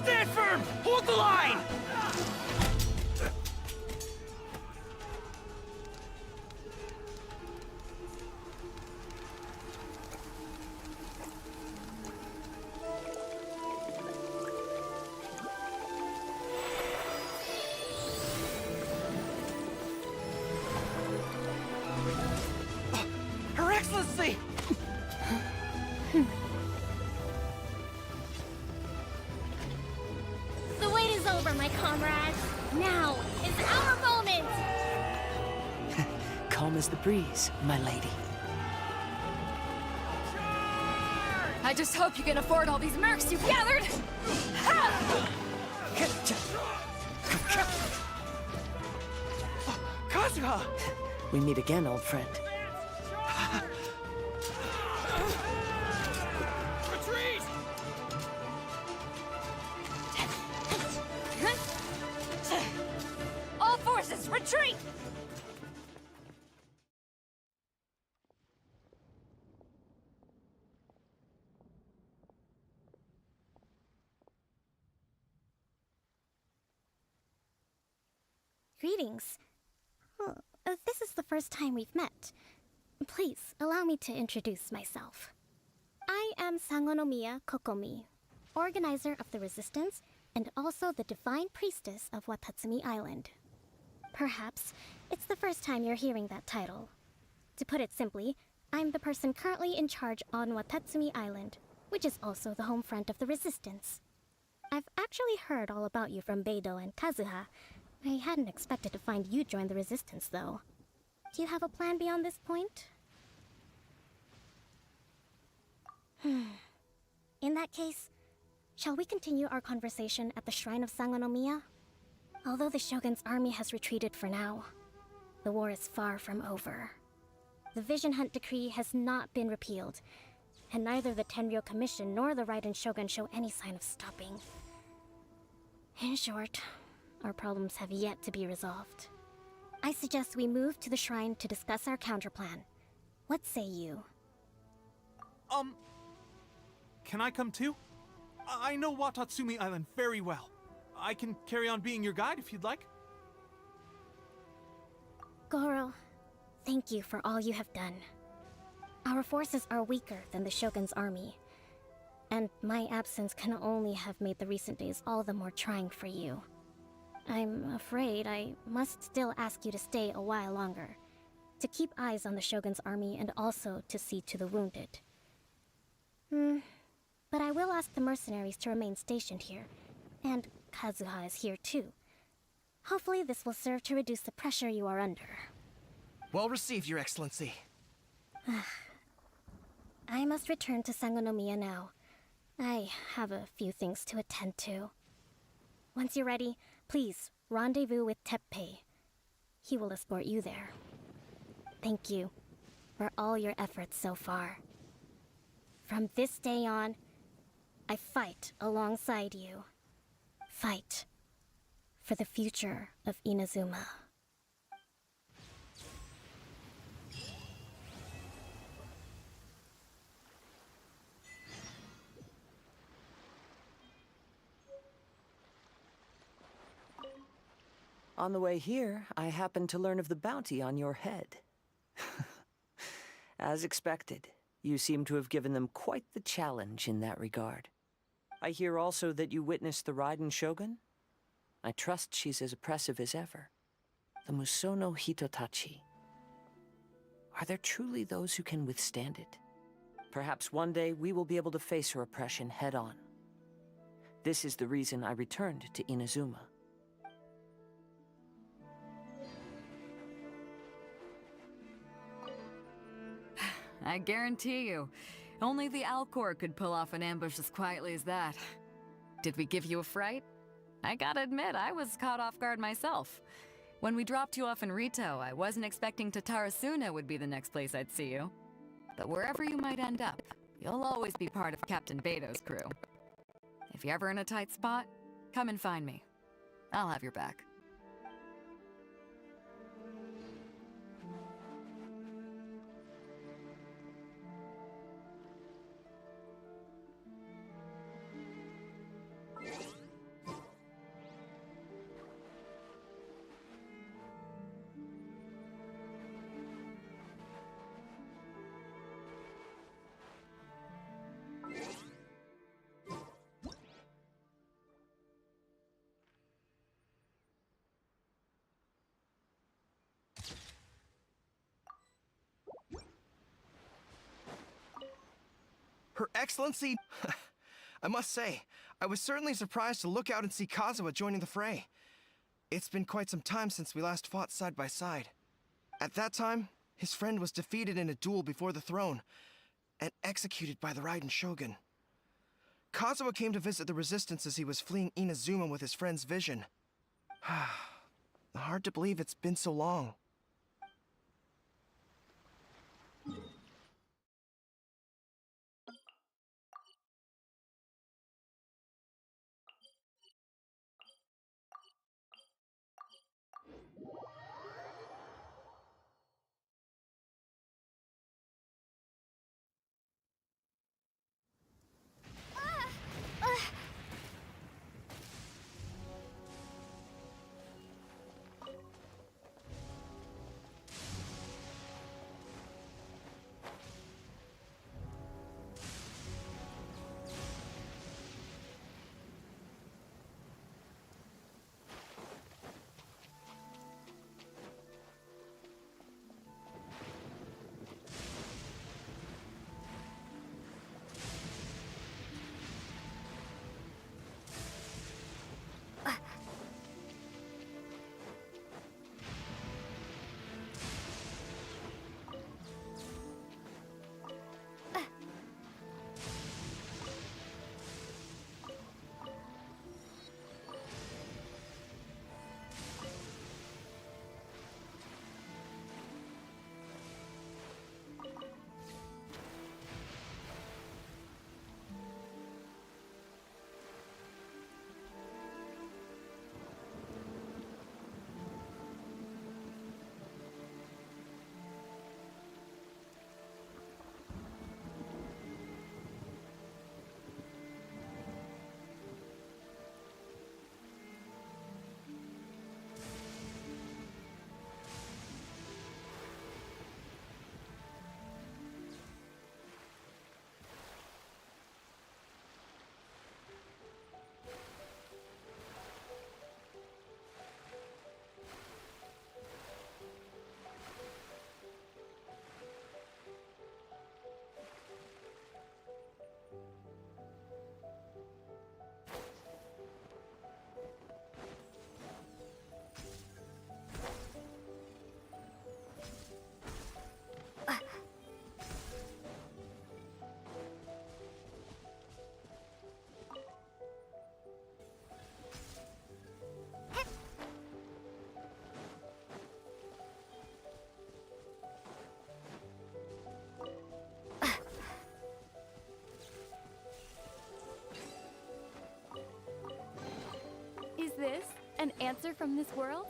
Stand firm! Hold the line! calm as the breeze, my lady. I just hope you can afford all these mercs you've gathered! Ha! Kazuha! We meet again, old friend. Retreat! All forces, retreat! Greetings. Well, this is the first time we've met. Please, allow me to introduce myself. I am Sangonomiya Kokomi, organizer of the Resistance and also the Divine Priestess of Watatsumi Island. Perhaps it's the first time you're hearing that title. To put it simply, I'm the person currently in charge on Watatsumi Island, which is also the home front of the Resistance. I've actually heard all about you from Beidou and Kazuha. I hadn't expected to find you join the Resistance, though. Do you have a plan beyond this point? In that case, shall we continue our conversation at the Shrine of Sangonomiya? Although the Shogun's army has retreated for now, the war is far from over. The Vision Hunt Decree has not been repealed, and neither the Tenryou Commission nor the Raiden Shogun show any sign of stopping. In short, our problems have yet to be resolved. I suggest we move to the shrine to discuss our counterplan. What say you? Can I come too? I know Watatsumi Island very well. I can carry on being your guide if you'd like. Goro, thank you for all you have done. Our forces are weaker than the Shogun's army, and my absence can only have made the recent days all the more trying for you. I'm afraid I must still ask you to stay a while longer, to keep eyes on the Shogun's army and also to see to the wounded. But I will ask the mercenaries to remain stationed here, and Kazuha is here too. Hopefully this will serve to reduce the pressure you are under. Well received, Your Excellency. I must return to Sangonomiya now. I have a few things to attend to. Once you're ready, please rendezvous with Teppei. He will escort you there. Thank you for all your efforts so far. From this day on, I fight alongside you. Fight for the future of Inazuma. On the way here, I happened to learn of the bounty on your head. As expected, you seem to have given them quite the challenge in that regard. I hear also that you witnessed the Raiden Shogun? I trust she's as oppressive as ever. The Musono Hitotachi. Are there truly those who can withstand it? Perhaps one day we will be able to face her oppression head-on. This is the reason I returned to Inazuma. I guarantee you, only the Alcor could pull off an ambush as quietly as that. Did we give you a fright? I gotta admit, I was caught off guard myself. When we dropped you off in Rito, I wasn't expecting Tatarasuna would be the next place I'd see you. But wherever you might end up, you'll always be part of Captain Beidou's crew. If you're ever in a tight spot, come and find me. I'll have your back. Her Excellency... I must say, I was certainly surprised to look out and see Kazuha joining the fray. It's been quite some time since we last fought side by side. At that time, his friend was defeated in a duel before the throne and executed by the Raiden Shogun. Kazuha came to visit the resistance as he was fleeing Inazuma with his friend's vision. Hard to believe it's been so long. Is this an answer from this world?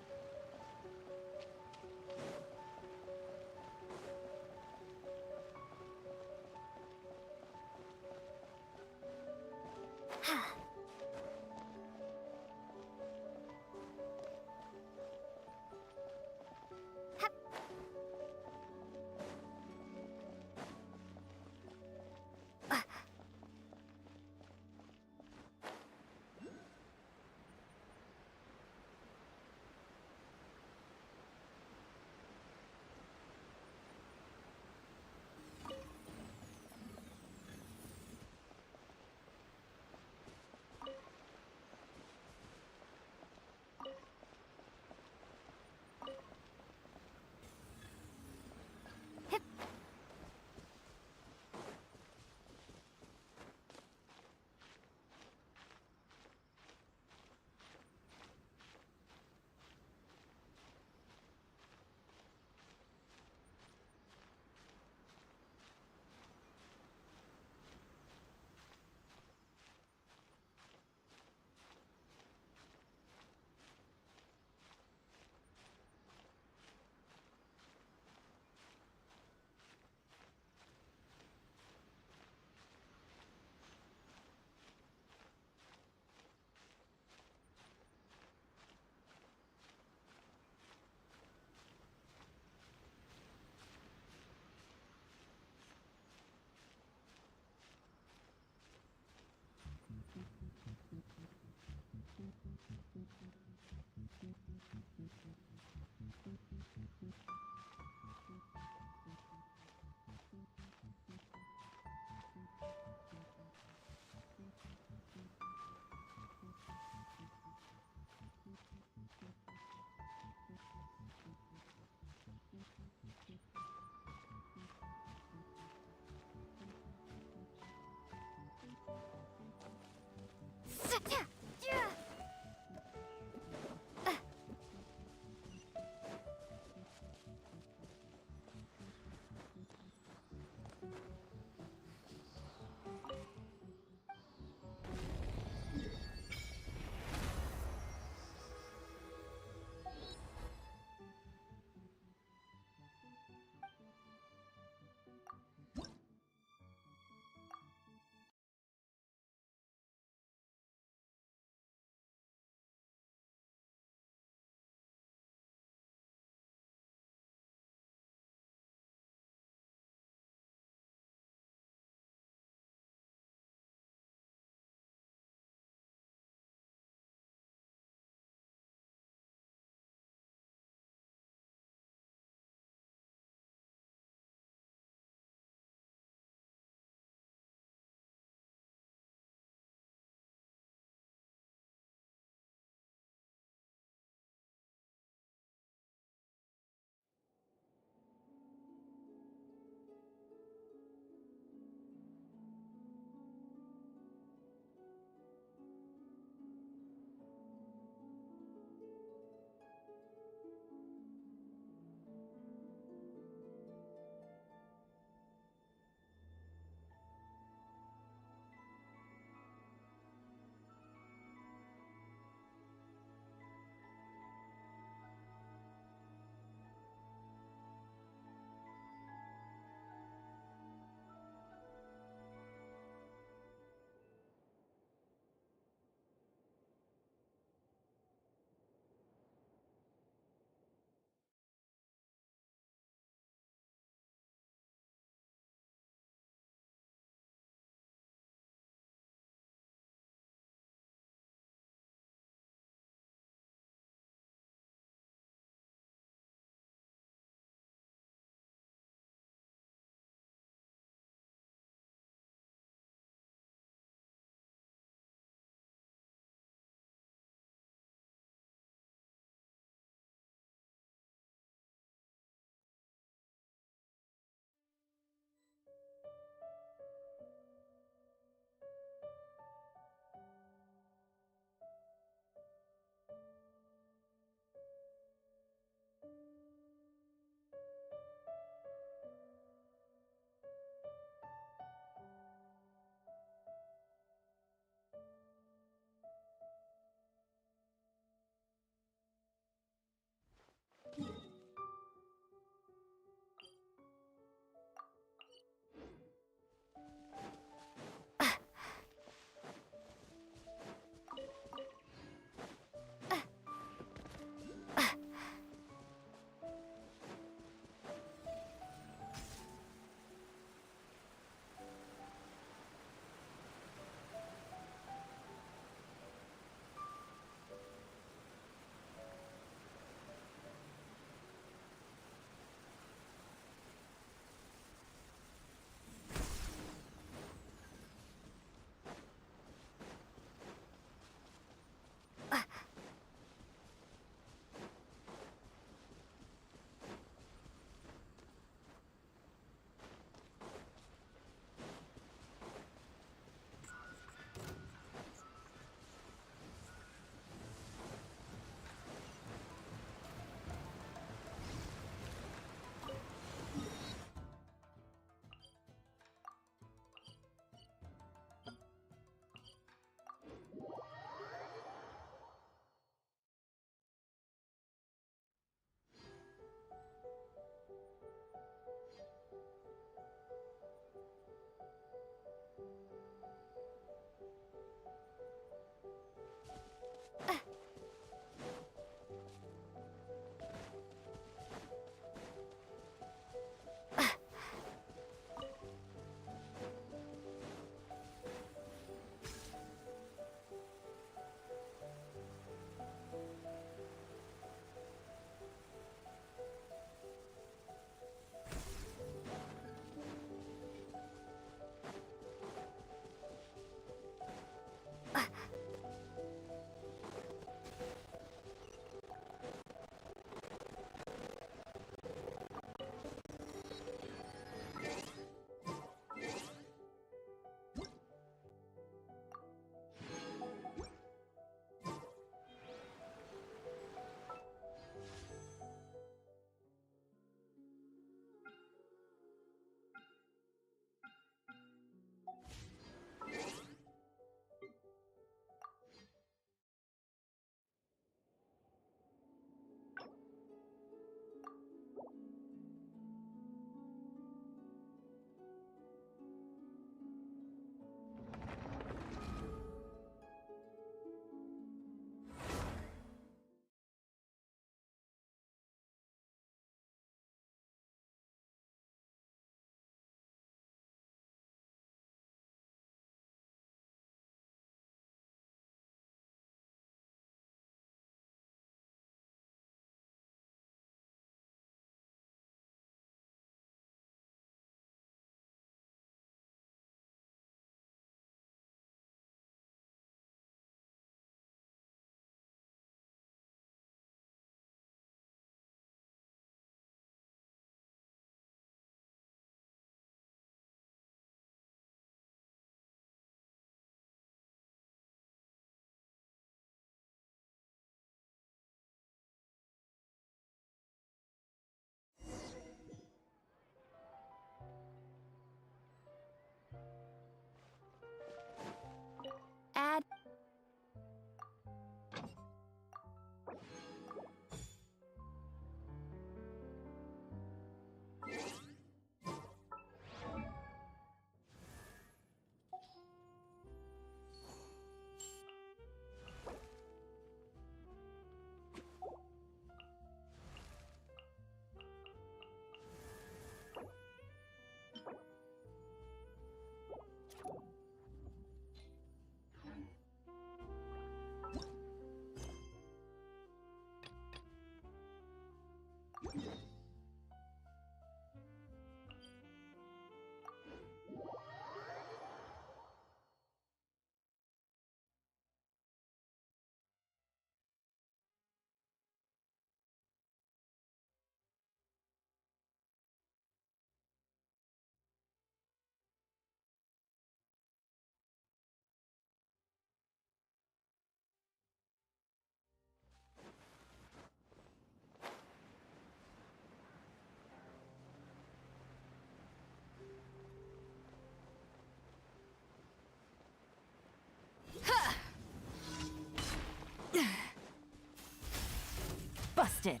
busted.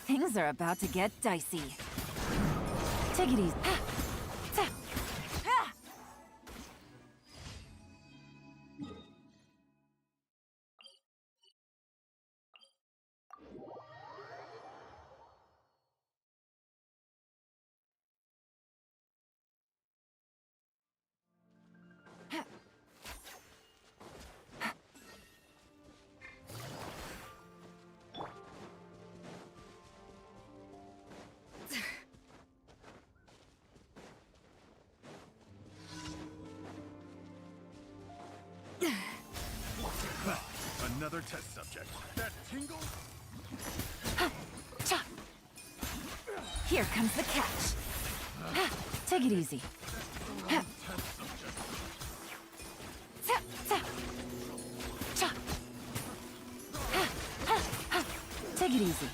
Things are about to get dicey. Take it easy. Another test subject. That tingle? Here comes the catch. Take it easy. Take it easy.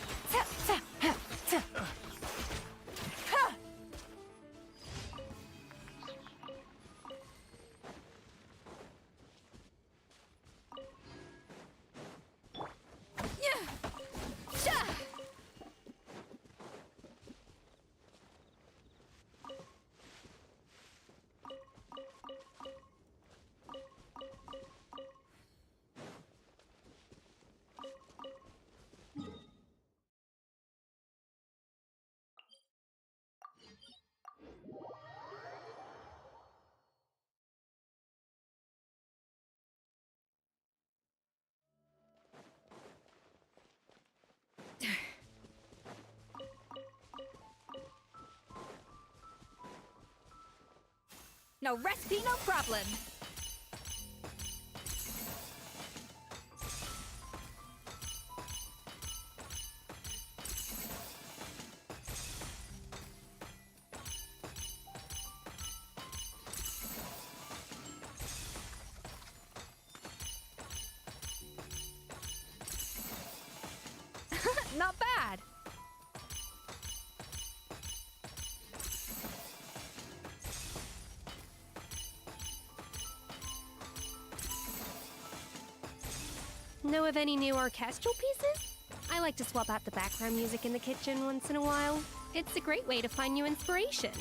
No recipe, no problem. Not bad. Know of any new orchestral pieces? I like to swap out the background music in the kitchen once in a while. It's a great way to find new inspiration.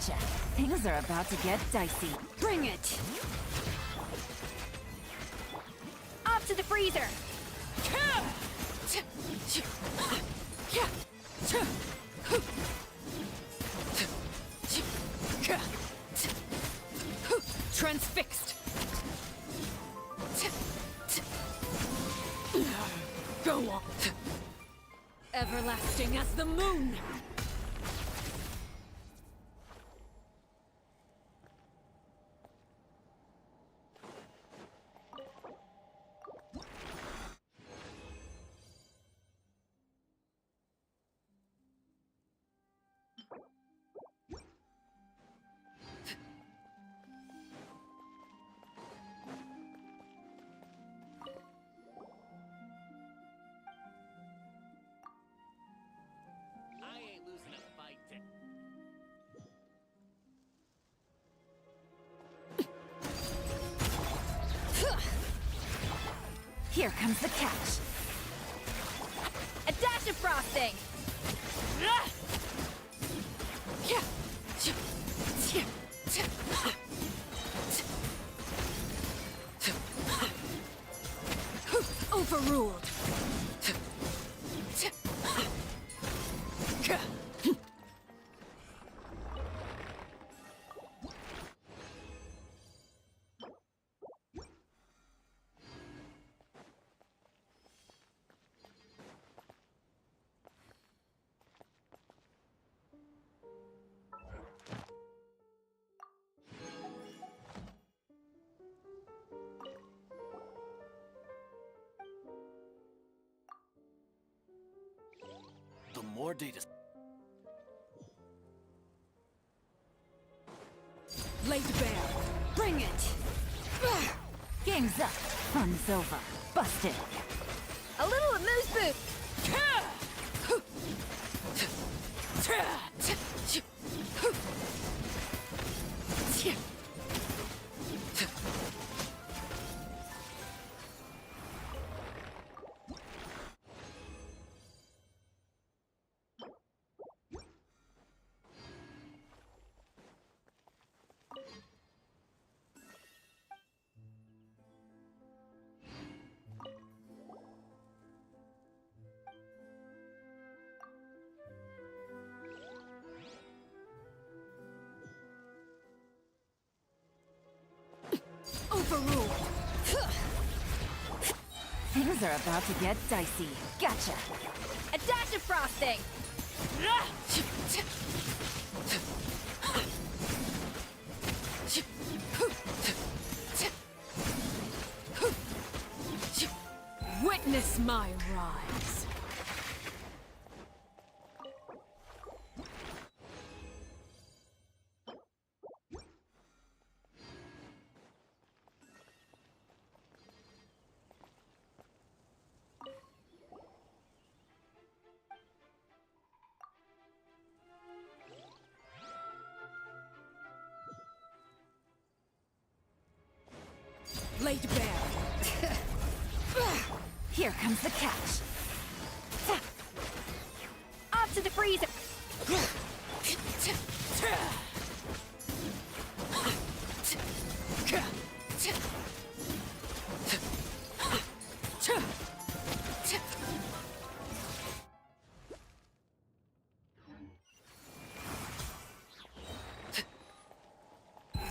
Gotcha. Things are about to get dicey. Bring it! Off to the freezer! Transfixed! Go on! Everlasting as the moon! Here comes the catch. A dash of frosting! Overruled! The more data... Laid bare! Bring it! Game's up. Fun's over. Busted. A little amuse-bouche! Overruled. Things are about to get dicey. Gotcha. A dash of frosting! Witness my rise. Laid bare. Here comes the catch. Off to the freezer.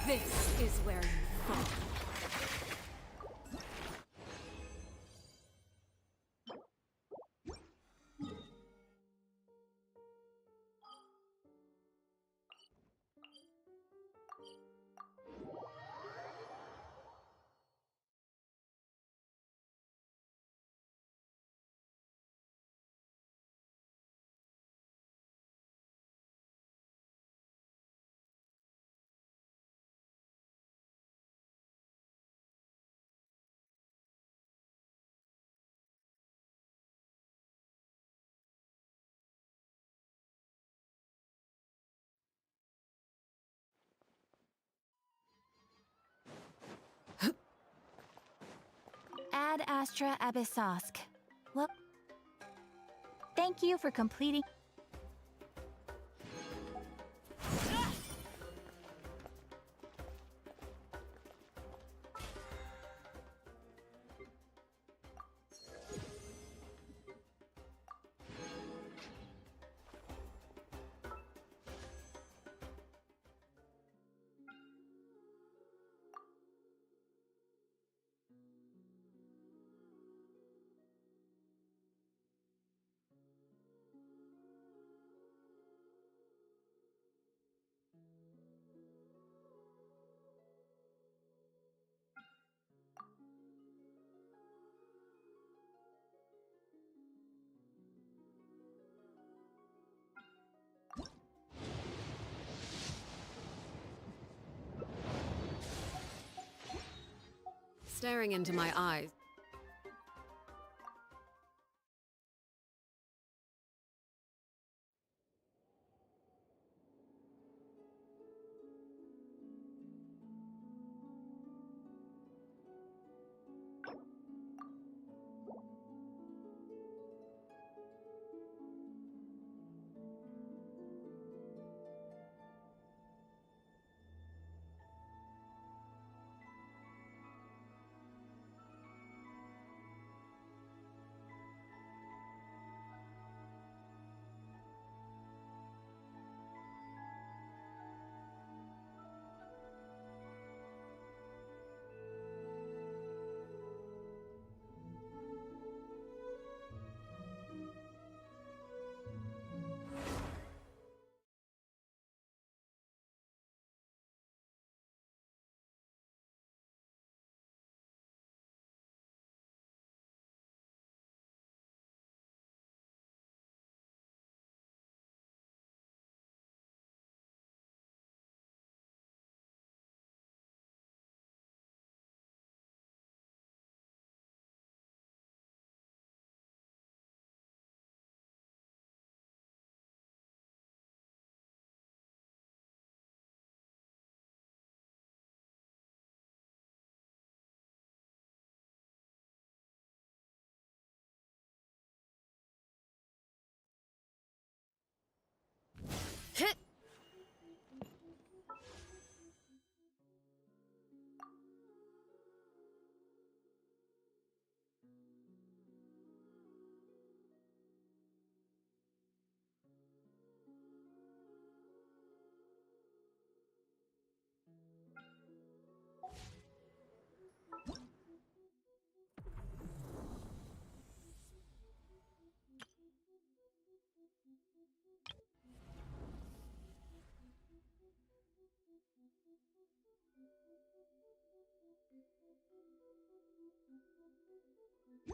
This is where you fall. Ad Astra Abyssosk. Well, thank you for completing. staring into my eyes. Hit! Strength is one of those things where you gotta use it or lose it. So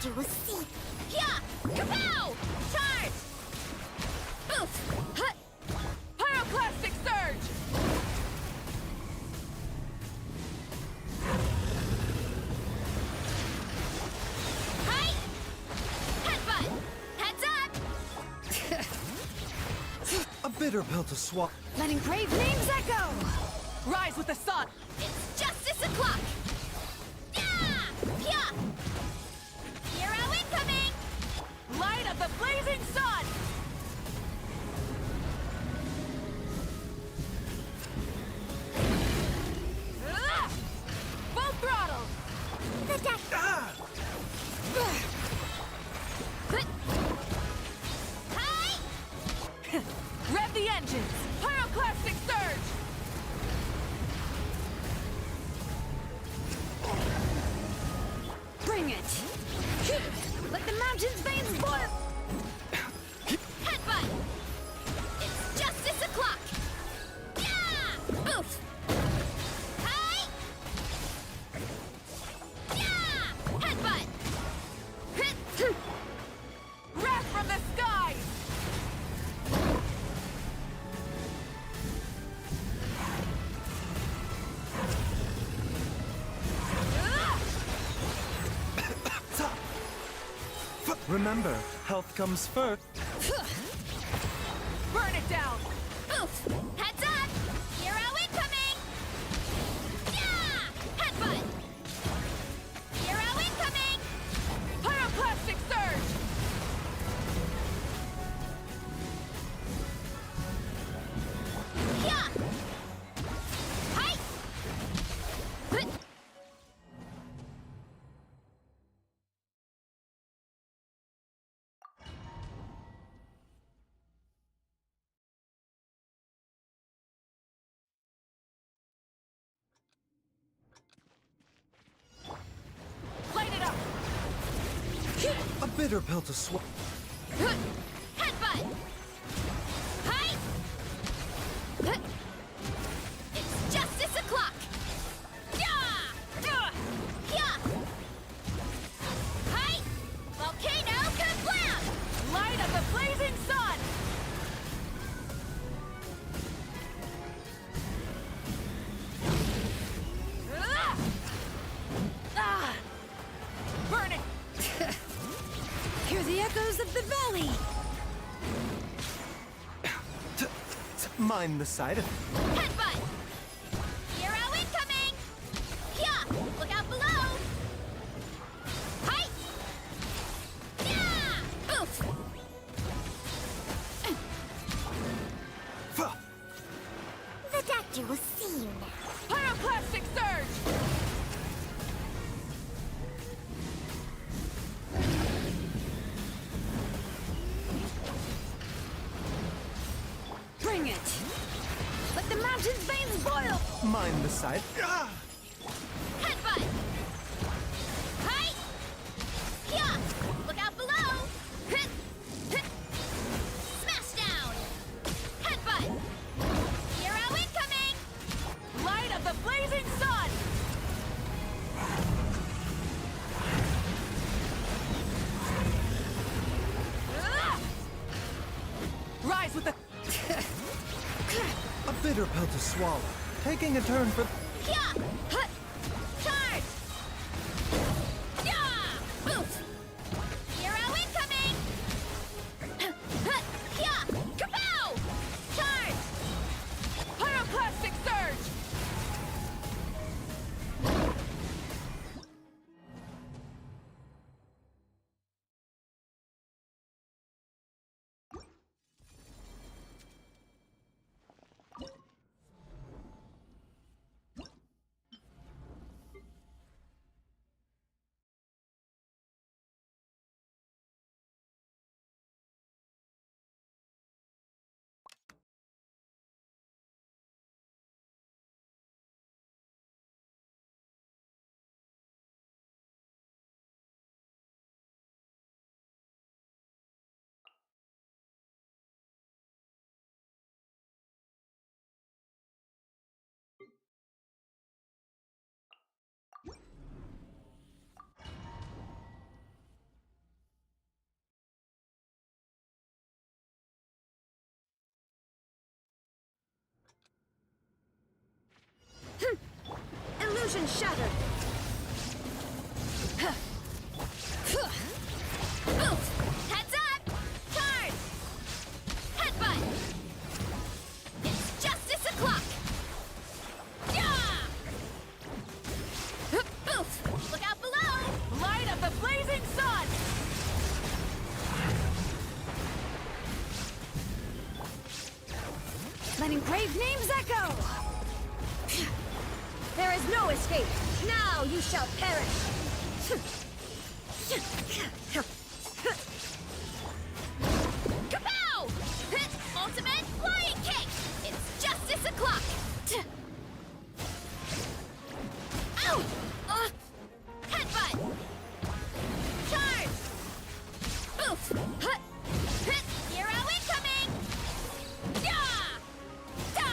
you will see. Yeah! Kapow! Charge! Oof! Hut! Pyroclastic surge! Hi! Headbutt! Heads up! A bitter pill to swallow. Let engraved names echo! Rise with the sun! It's justice o'clock! Yeah! Yeah! Hero incoming! Light of the blazing sun! Full throttle! The deck. Hi! Rev the engines! Pyroclastic surge! Bring it! Let the mountain's veins boil! Headbutt! It's justice o'clock! Yeah! Oof! Hi! Yeah! Headbutt! Wrath from the skies! Remember, health comes first. Burn it down! Oof! Heads up! Hero incoming! Yeah! Headbutt! Hero incoming! Pyroclastic surge! Yeah! Hi! Light it up! A bitter pill to swallow. Headbutt! Hi! It's justice o'clock! Yeah! Yeah! Hi! Volcano kablam! Light of the blazing sun! Burn it! Hear the echoes of the valley! Mind the side effect. Headbutt! Hero incoming! Yeah! Look out below! Hi! Yeah! Oof! The doctor will see you now. Pyroclastic surge! Bring it! Let the mountain's veins boil! Mind the side. Headbutt! Hi! Yeah! Look out below! Smash down! Headbutt! Hero incoming! Light of the blazing sun! Rise with the... A bitter pill to swallow. Taking a turn for... Yeah! Hut! Charge! Yeah! Oof! Hero incoming! Yeah! Kapow! Charge! Pyroclastic surge! Illusion shattered! Move! Heads up! Turn! Headbutt! It's justice o'clock! Yeah! Boof! Look out below! Light of the blazing sun! Letting brave names echo! There is no escape! Now you shall perish! Kapow! Ultimate flying kick! It's justice o'clock! Ow! Headbutt! Charge! Boof! Zero incoming! Yeah! Da!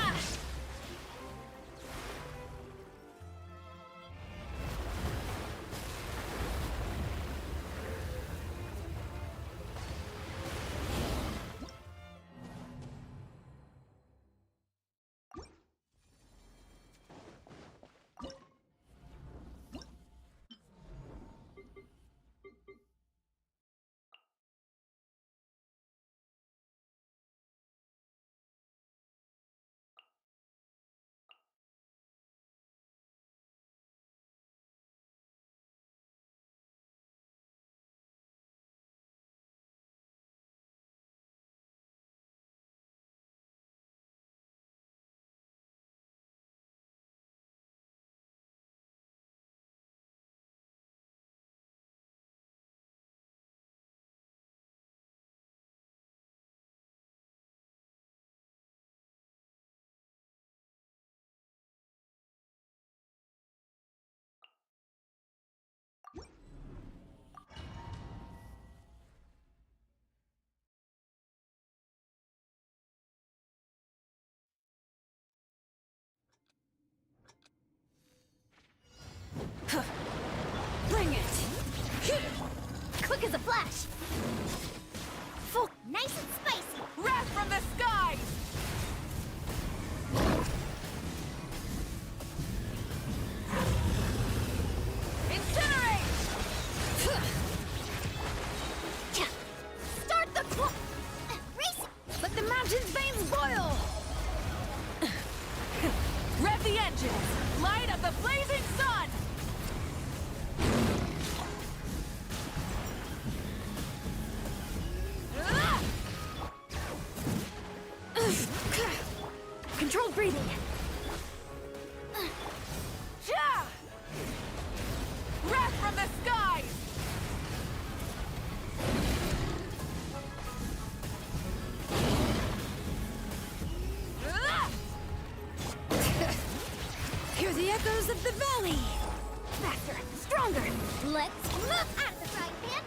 Bring it! Quick as a flash! Full, nice and spicy! Wrath from the skies! Incinerate! Start the race! Let the mountain's veins boil! Rev the engines! Light of the blazing sun! Controlled breathing! Wrath from the skies! Hear the echoes of the valley! Faster, stronger! Let's move out of the frying pan!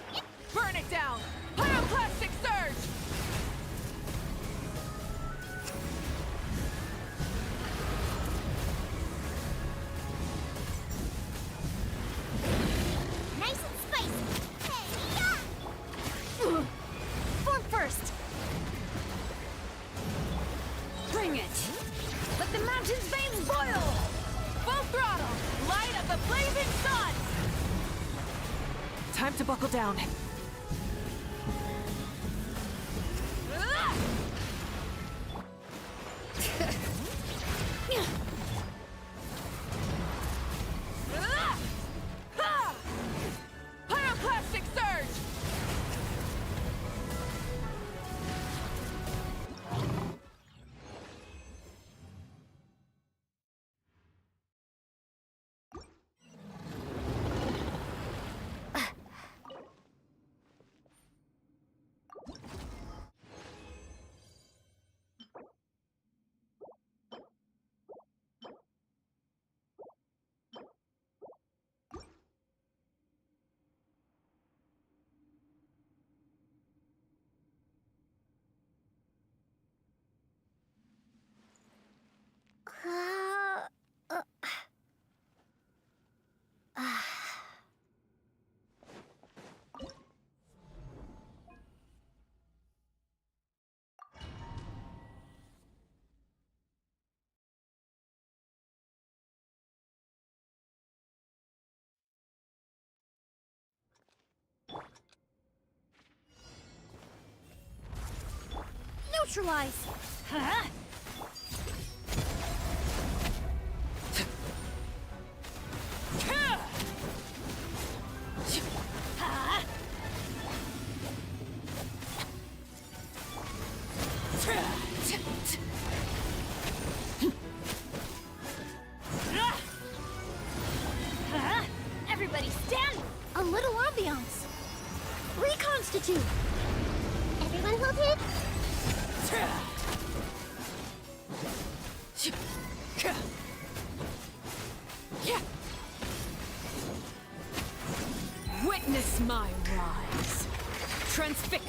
Burn it down! Pyroclastic surge! Nice and spicy! Hey-ya! Form first! Bring it! Let the mountain's veins boil! Full throttle! Light of the blazing sun! Time to buckle down. Pyroclastic surge! Neutralize! Huh? Everybody stand! A little ambiance! Reconstitute! Everyone hold it. Witness my rise. Transfix.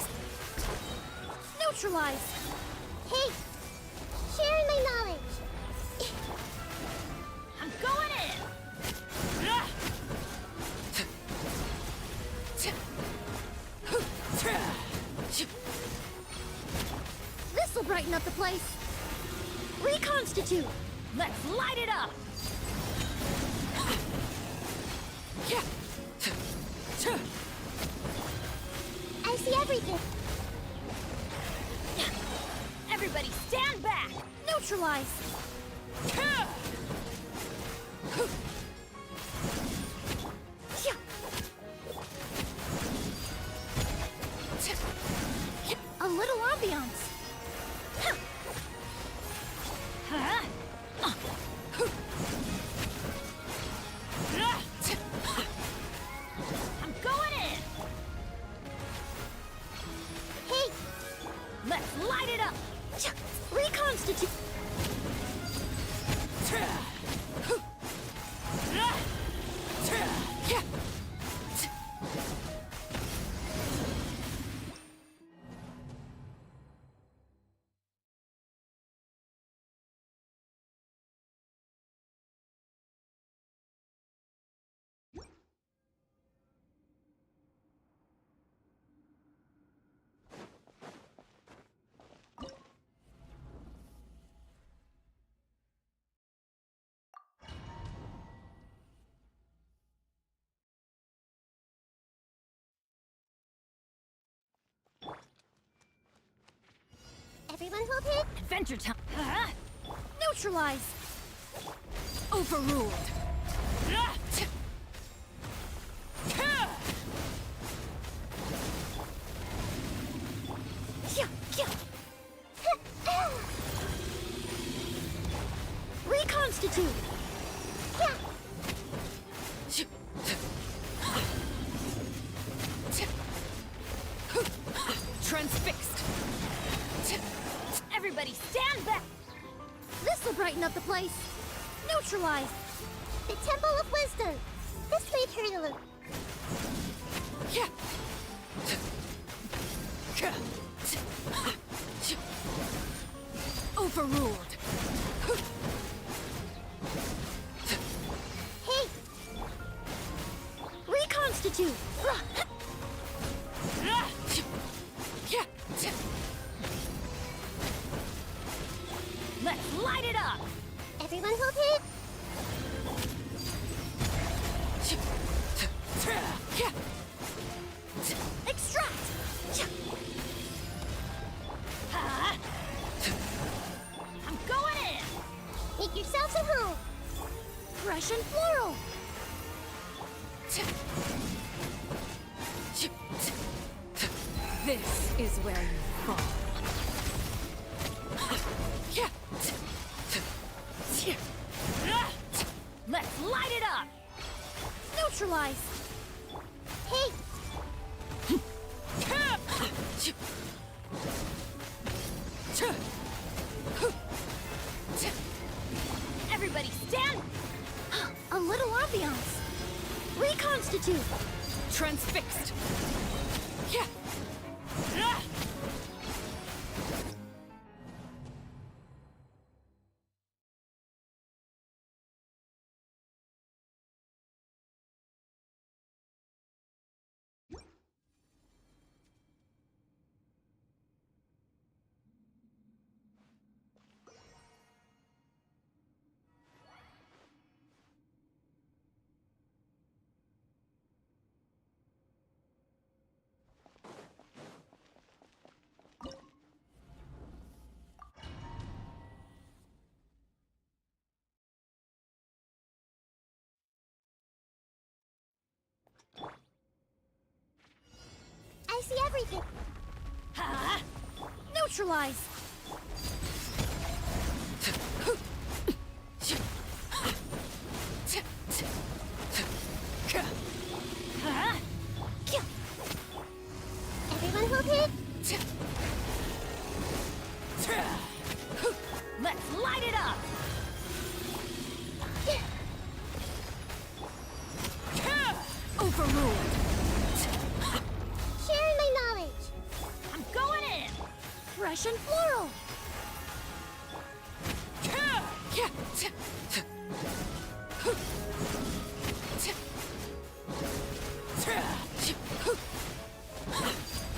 Neutralize! Hey, sharing my knowledge. I'm going in! This'll brighten up the place! Reconstitute! Let's light it up! I see everything. Everybody stand back! Neutralize! A little ambiance! I'm going in! Hey, let's light it up! Reconstitute! everyone hold it. Adventure time! Neutralize! Overruled! Reconstitute! Transfixed! Everybody stand back! This'll brighten up the place! Neutralize! The Temple of Wisdom. This way, Turtle. Overruled! Hey, Reconstitute! Let's light it up! everyone hold it. Extract! I'm going in! Make yourselves at home. Fresh and floral! This is where you fall. Let's light it up! Neutralize! Hey, Everybody stand! A little ambiance! Reconstitute! Transfixed! everything! Ha! Neutralize! Everyone hold it? Let's light it up! Overruled! Sharing my knowledge! I'm going in! Fresh and floral!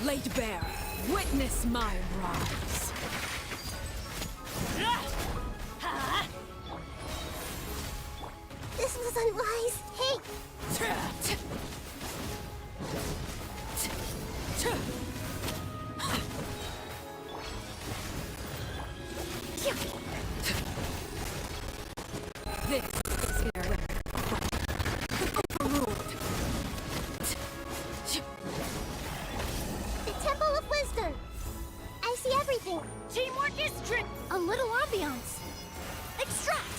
Laid bare, witness my rise! This was unwise. Hey! This is your overruled. The Temple of Wisdom. I see everything. Teamwork is strict. A little ambiance. Extract.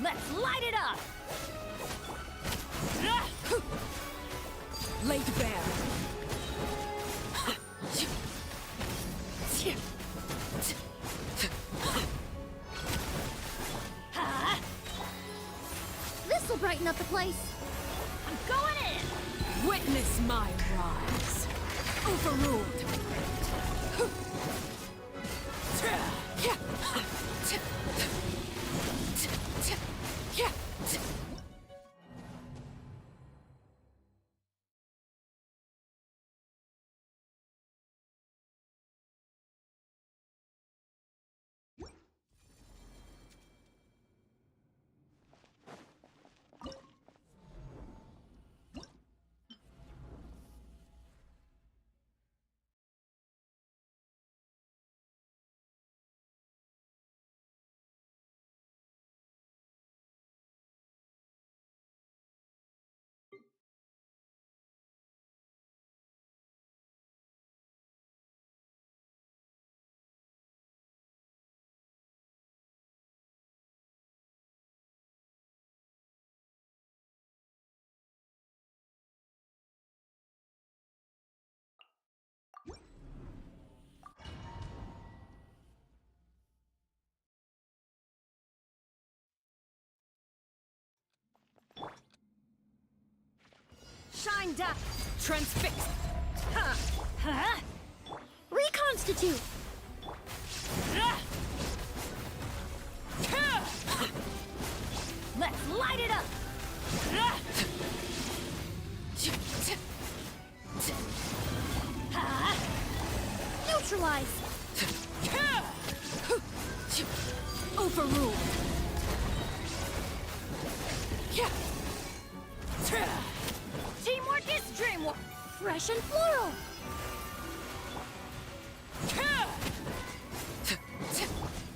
Let's light it up. Laid bare. This'll brighten up the place. I'm going in. Witness my rise. Overruled. Shine down. Transfix. Huh? Huh? Reconstitute. Let's light it up. Neutralize. Overruled. Teamwork is dreamwork. Fresh and floral.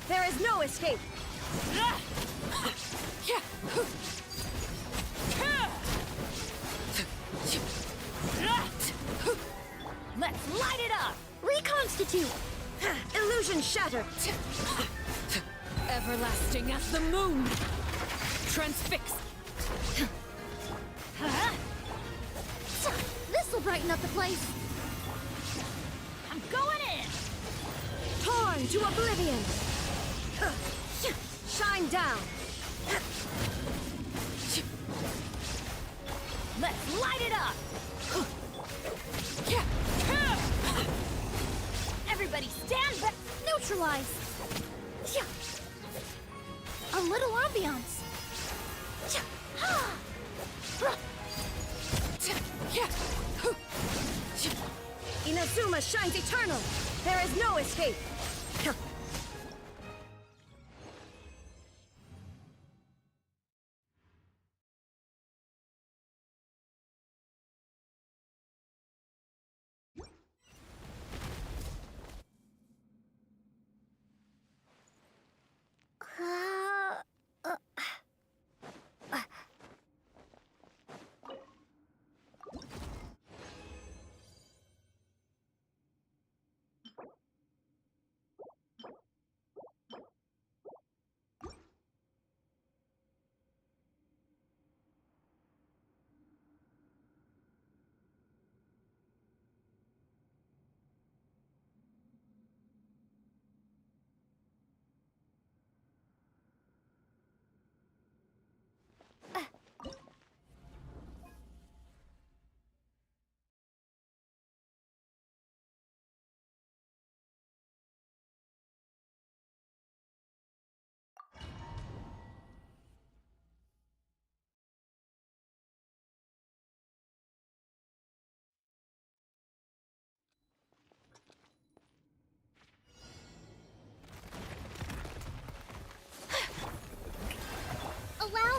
There is no escape. Let's light it up. Reconstitute. Illusion shattered. Everlasting as the moon. Transfix. This'll brighten up the place. I'm going in. Torn to oblivion. Shine down. Let's light it up. Everybody stand back. Neutralize. A little ambiance. Inazuma shines eternal. There is no escape.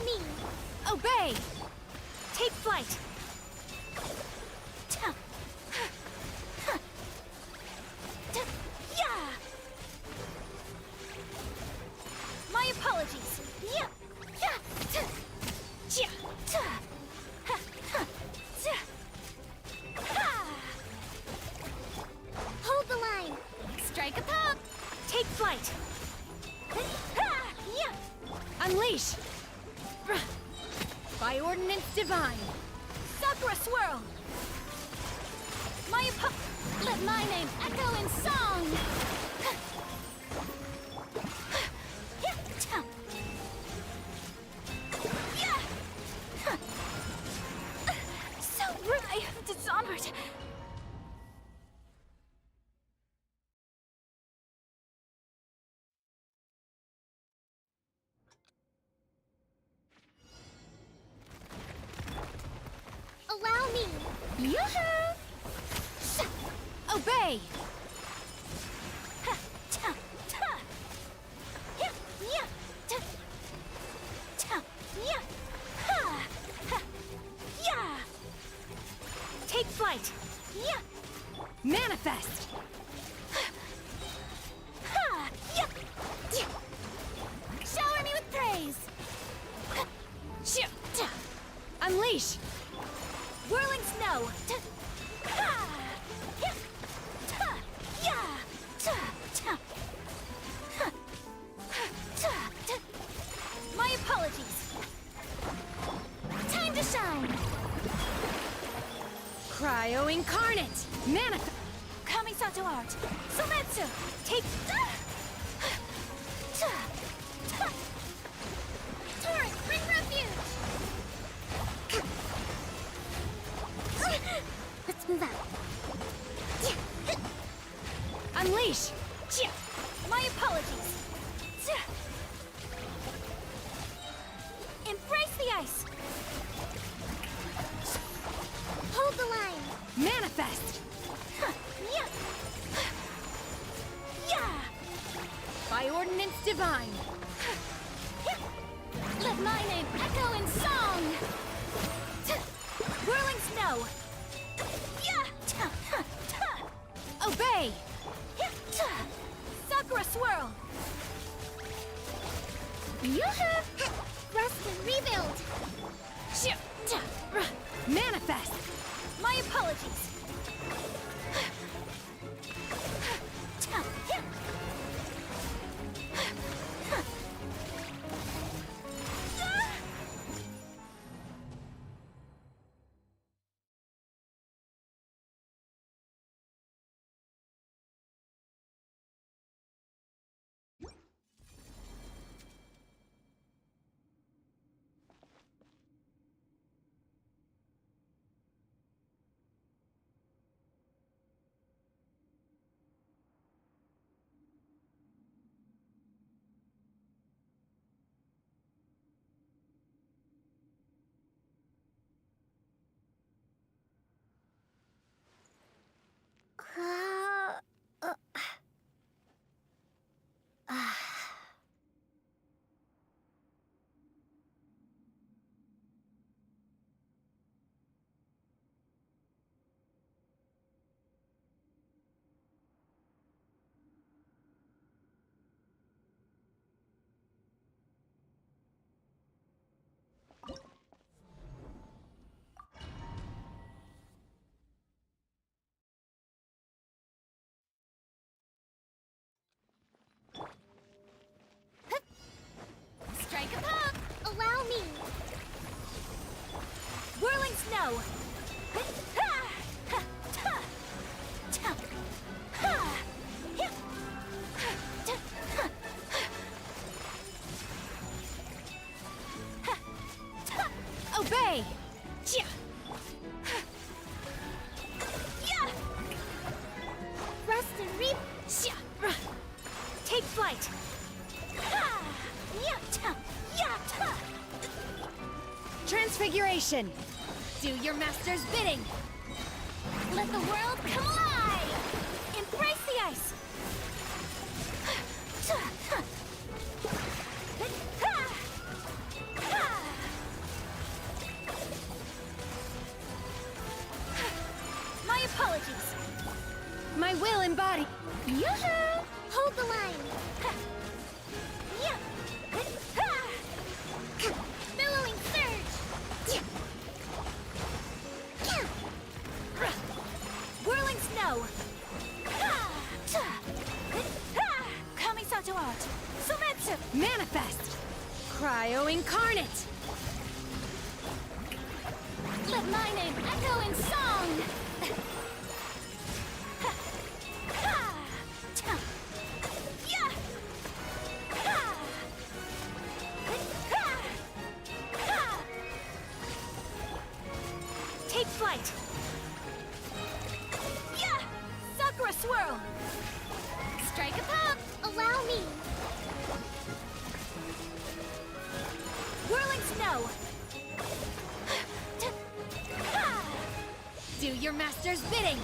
me! Obey! Take flight! Yeah! My apologies! Yeah! Hold the line! Strike a pop! Take flight! Unleash! By ordinance divine! Sakura swirl! Let my name echo in song! So rude, I have dishonored. Allow me! Yoo-hoo! Obey! Take flight! Manifest! Shower me with praise! Unleash! Whirling snow! My apologies! Time to shine! Cryo incarnate! Manifest! Kamisato art! Sometsu! Take... Torrent, bring refuge! Let's move out. Unleash! My apologies! Embrace the ice! Hold the line! Manifest! By ordinance divine! Let my name echo in song! Whirling snow! Obey! Sakura swirl! Yoo-hoo! Rest and rebuild! Manifest! My apologies! Strike a pop! Allow me! Whirling snow! Obey! Rest and reap! Take flight! Transfiguration! Do your master's bidding! Let the world come alive! Embrace the ice! My will embodied. Yoo-hoo! Hold the line. Ha. Yeah. Ha. Billowing surge. Yeah. Whirling snow. Kamisato art. Sumetsu. Manifest. Cryo incarnate. Let my name echo in song. Take flight. Yeah! Sakura swirl. Strike a pop. Allow me. Whirling snow. Do your master's bidding.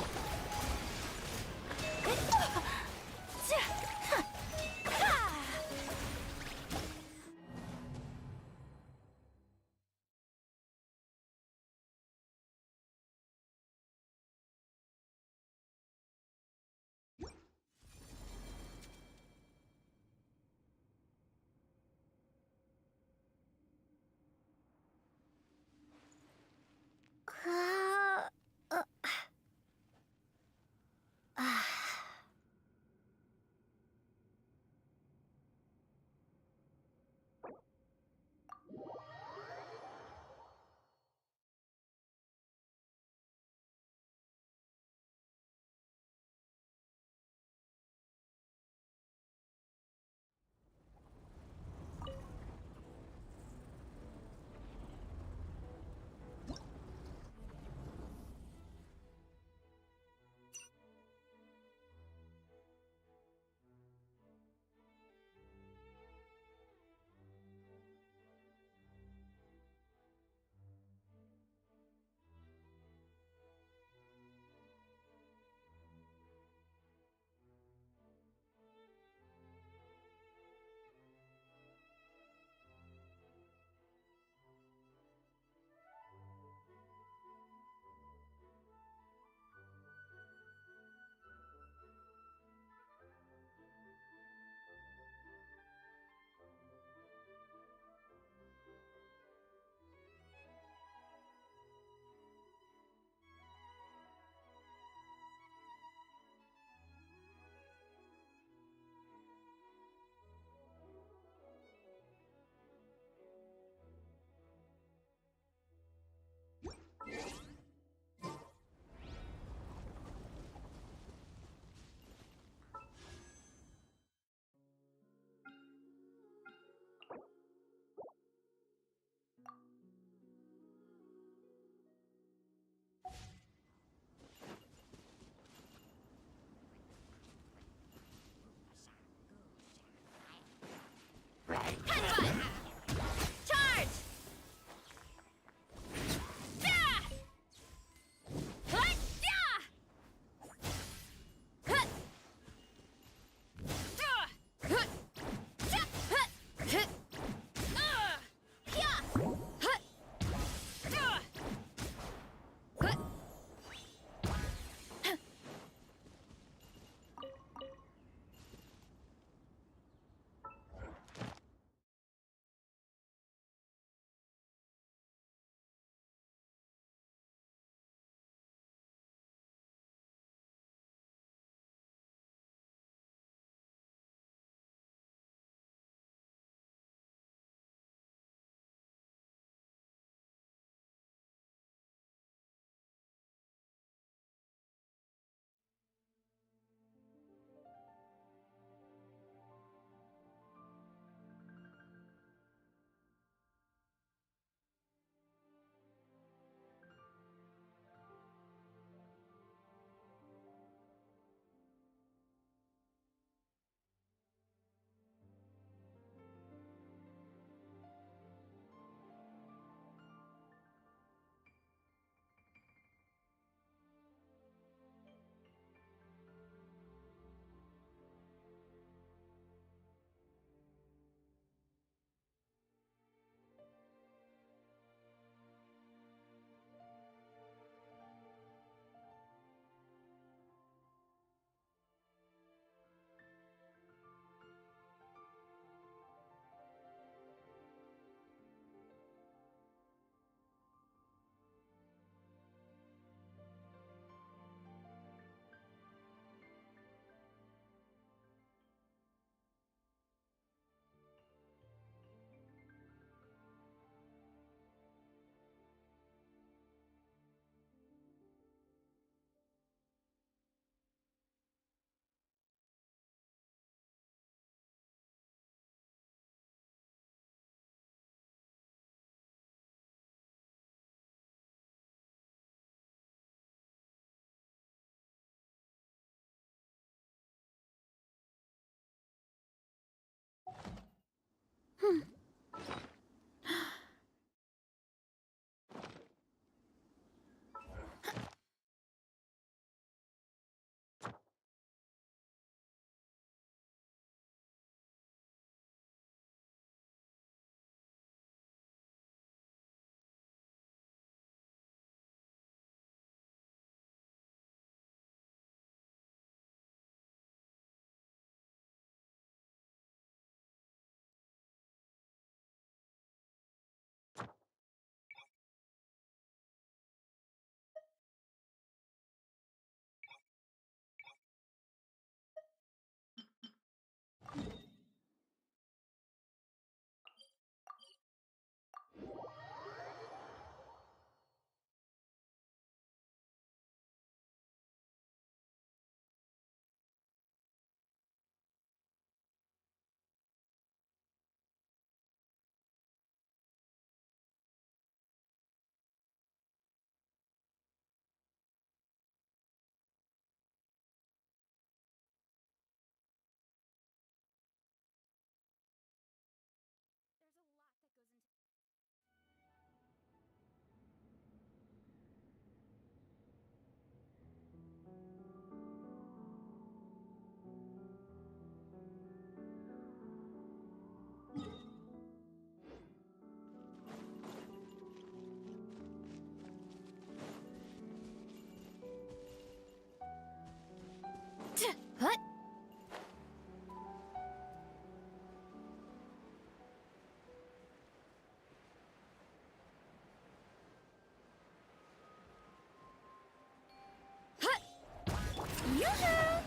Yoo-hoo!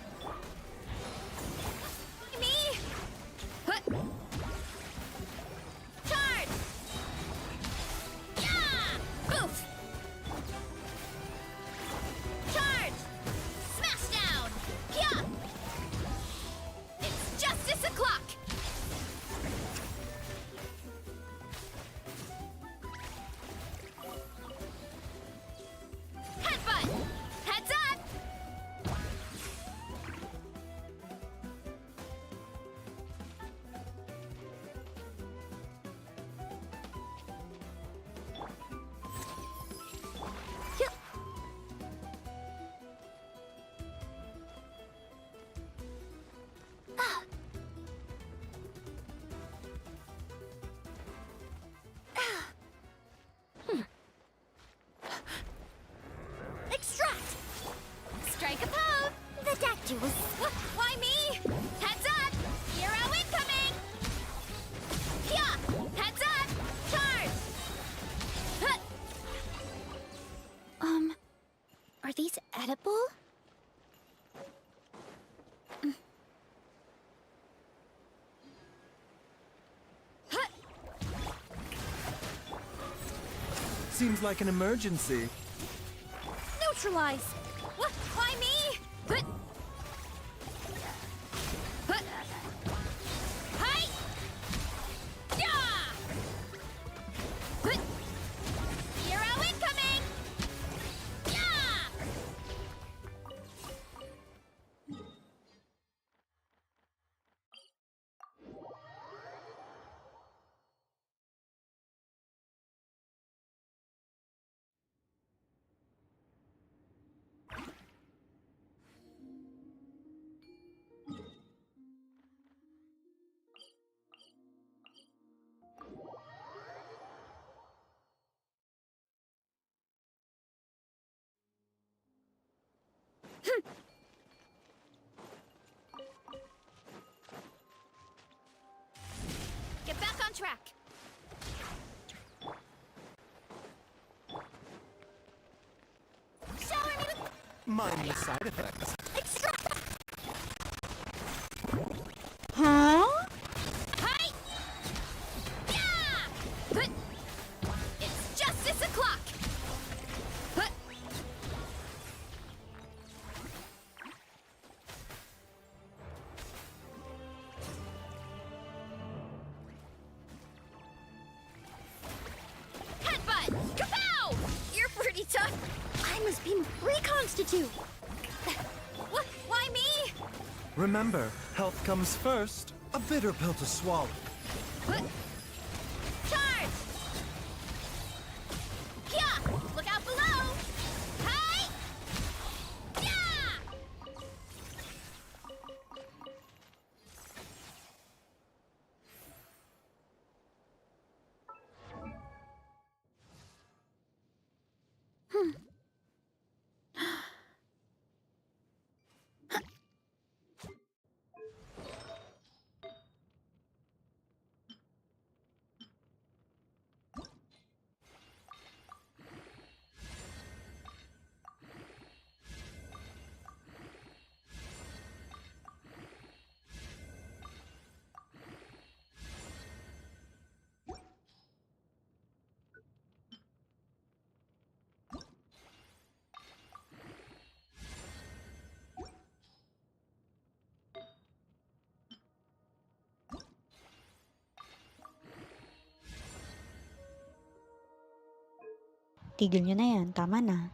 Me! Hut! Charge! Yeah! Boof! Charge! Smash down! Yeah! It's justice o'clock! Headbutt! Heads up! Yup. Ah. Ah. Extract! Strike a pose! The deck was... Why me? Heads up! Hero incoming! Yeah! Heads up! Charge! Huh. Are these edible? Seems like an emergency. Neutralize! Why me? Huh. Huh. Hi! Yeah! Huh. Hero incoming! Yeah! Get back on track. Shower me with Mind the side effects. extract. Huh? Hi! Yeah! Huh. It's justice o'clock. Huh. Headbutt! Kapow! You're pretty tough. I must be reconstitute. What? Why me? Remember, health comes first. A bitter pill to swallow. Huh. Charge! Yeah! Look out below! Hi! Yeah! Tigil nyo na yan, tama na.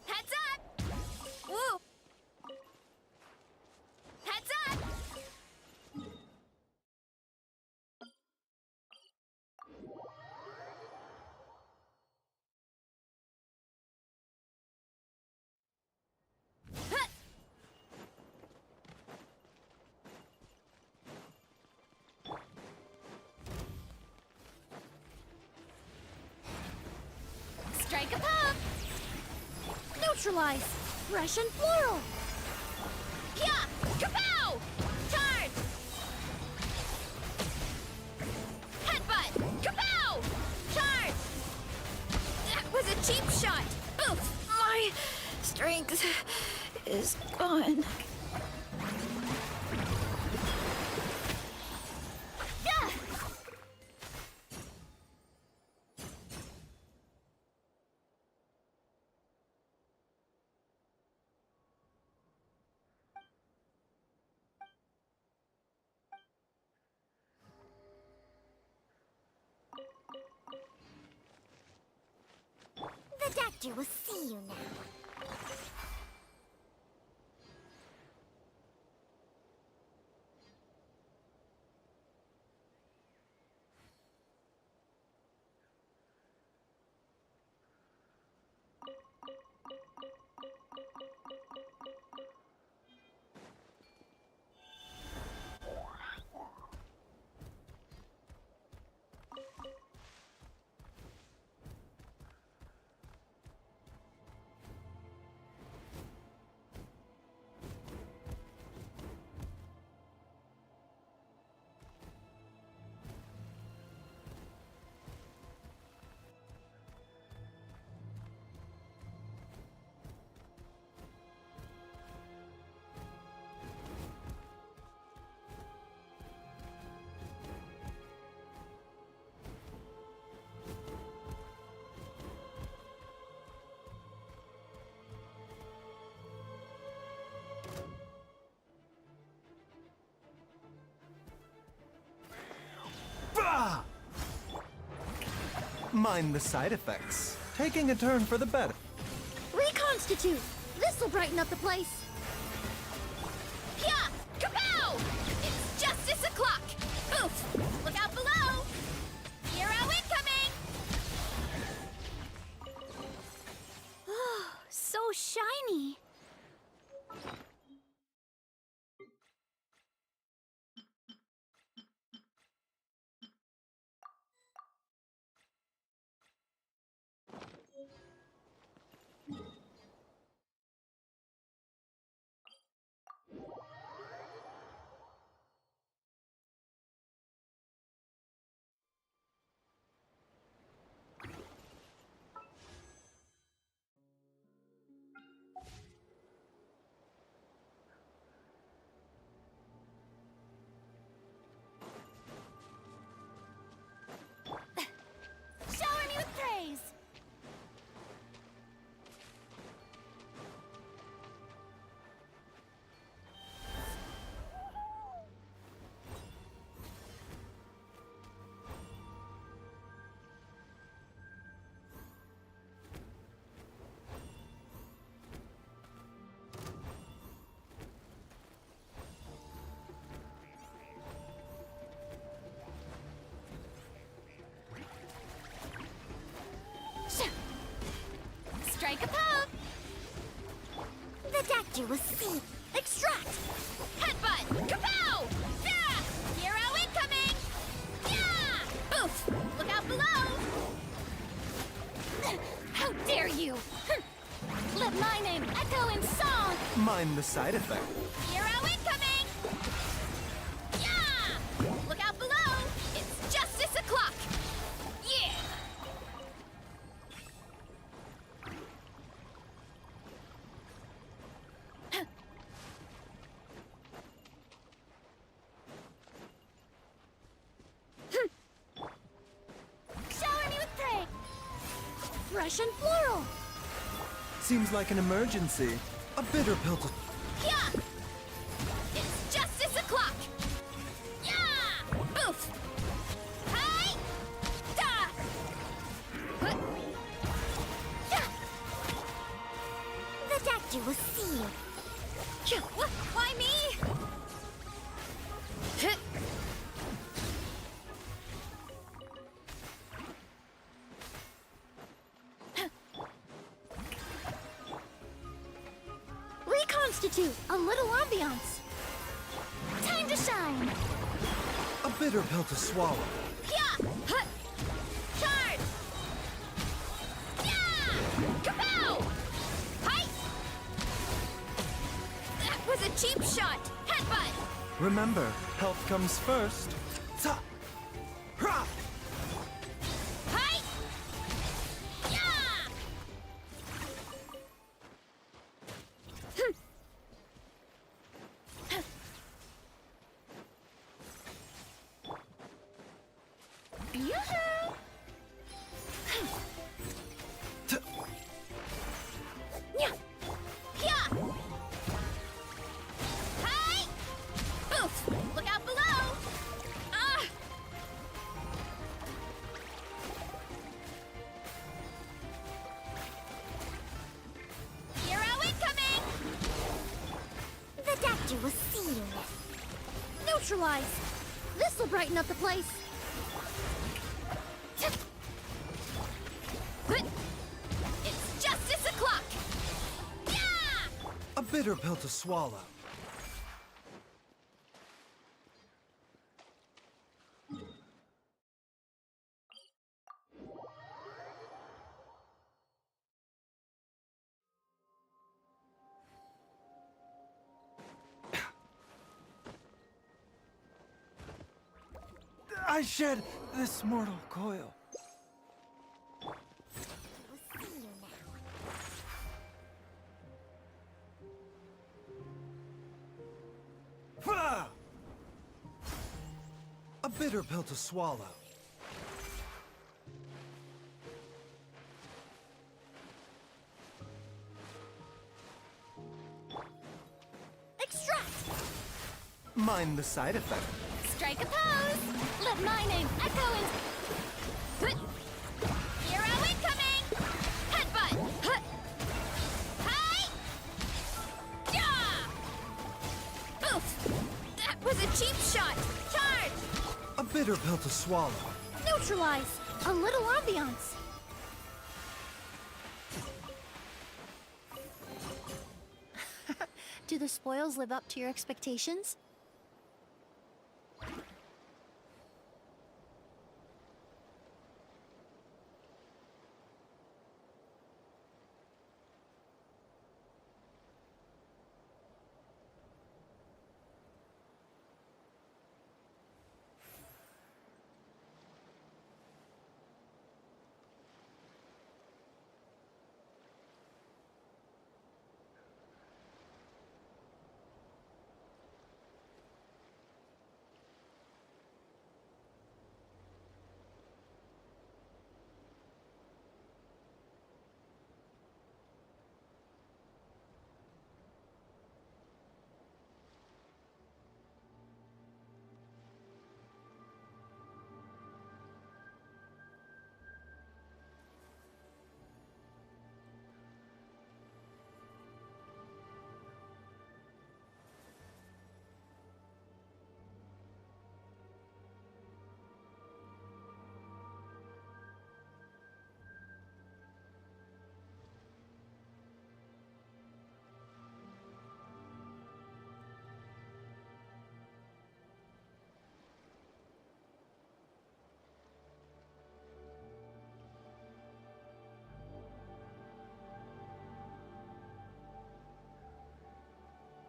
Heads up! Woo! Heads up! Strike a pop! Neutralize! Russian floral! Yeah! Kapow! Charge! Headbutt! Kapow! Charge! That was a cheap shot! Oof! My strength is gone. Ah! The doctor will see you now. Bah! Mind the side effects. Taking a turn for the better. Reconstitute! This'll brighten up the place! Yeah! Kapow! It's justice o'clock! Oof! Look out below! Hero incoming! Oh, so shiny! Shower me with praise! Strike a pop! The doctor will see. Extract! Headbutt! Kapow! Yeah! Hero incoming! Yeah! Oof! Look out below! How dare you! Let my name echo in song! Mind the side effect. Hero incoming! Yeah! Look out below! It's justice o'clock! Yeah! Shower me with praise! Russian floral! Seems like an emergency. A bitter pill to... Yeah! It's justice o'clock! Yeah! Oof! to a little ambiance. Time to shine! A bitter pill to swallow. Yeah! Hut! Charge! Yeah! Kapow! Hi! That was a cheap shot! Headbutt! Remember, health comes first. Ta! Hra! Hi! Yeah! Yoo-hoo! Yeah! Yeah! Hi! Oof! Look out below! Ah! Hero incoming! The doctor will see you. Neutralize! This'll brighten up the place. It's justice o'clock! Yeah! A bitter pill to swallow. I shed this mortal coil. Ah! A bitter pill to swallow. Extract! Mind the side effect. Strike a pose! Let my name echo in... Hero incoming! Headbutt! Hut! Hi! Yeah! Oof! That was a cheap shot! Charge! A bitter pill to swallow. Neutralize! A little ambiance! Do the spoils live up to your expectations?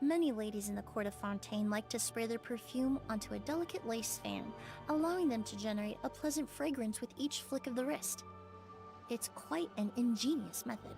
Many ladies in the court of Fontaine like to spray their perfume onto a delicate lace fan, allowing them to generate a pleasant fragrance with each flick of the wrist. It's quite an ingenious method.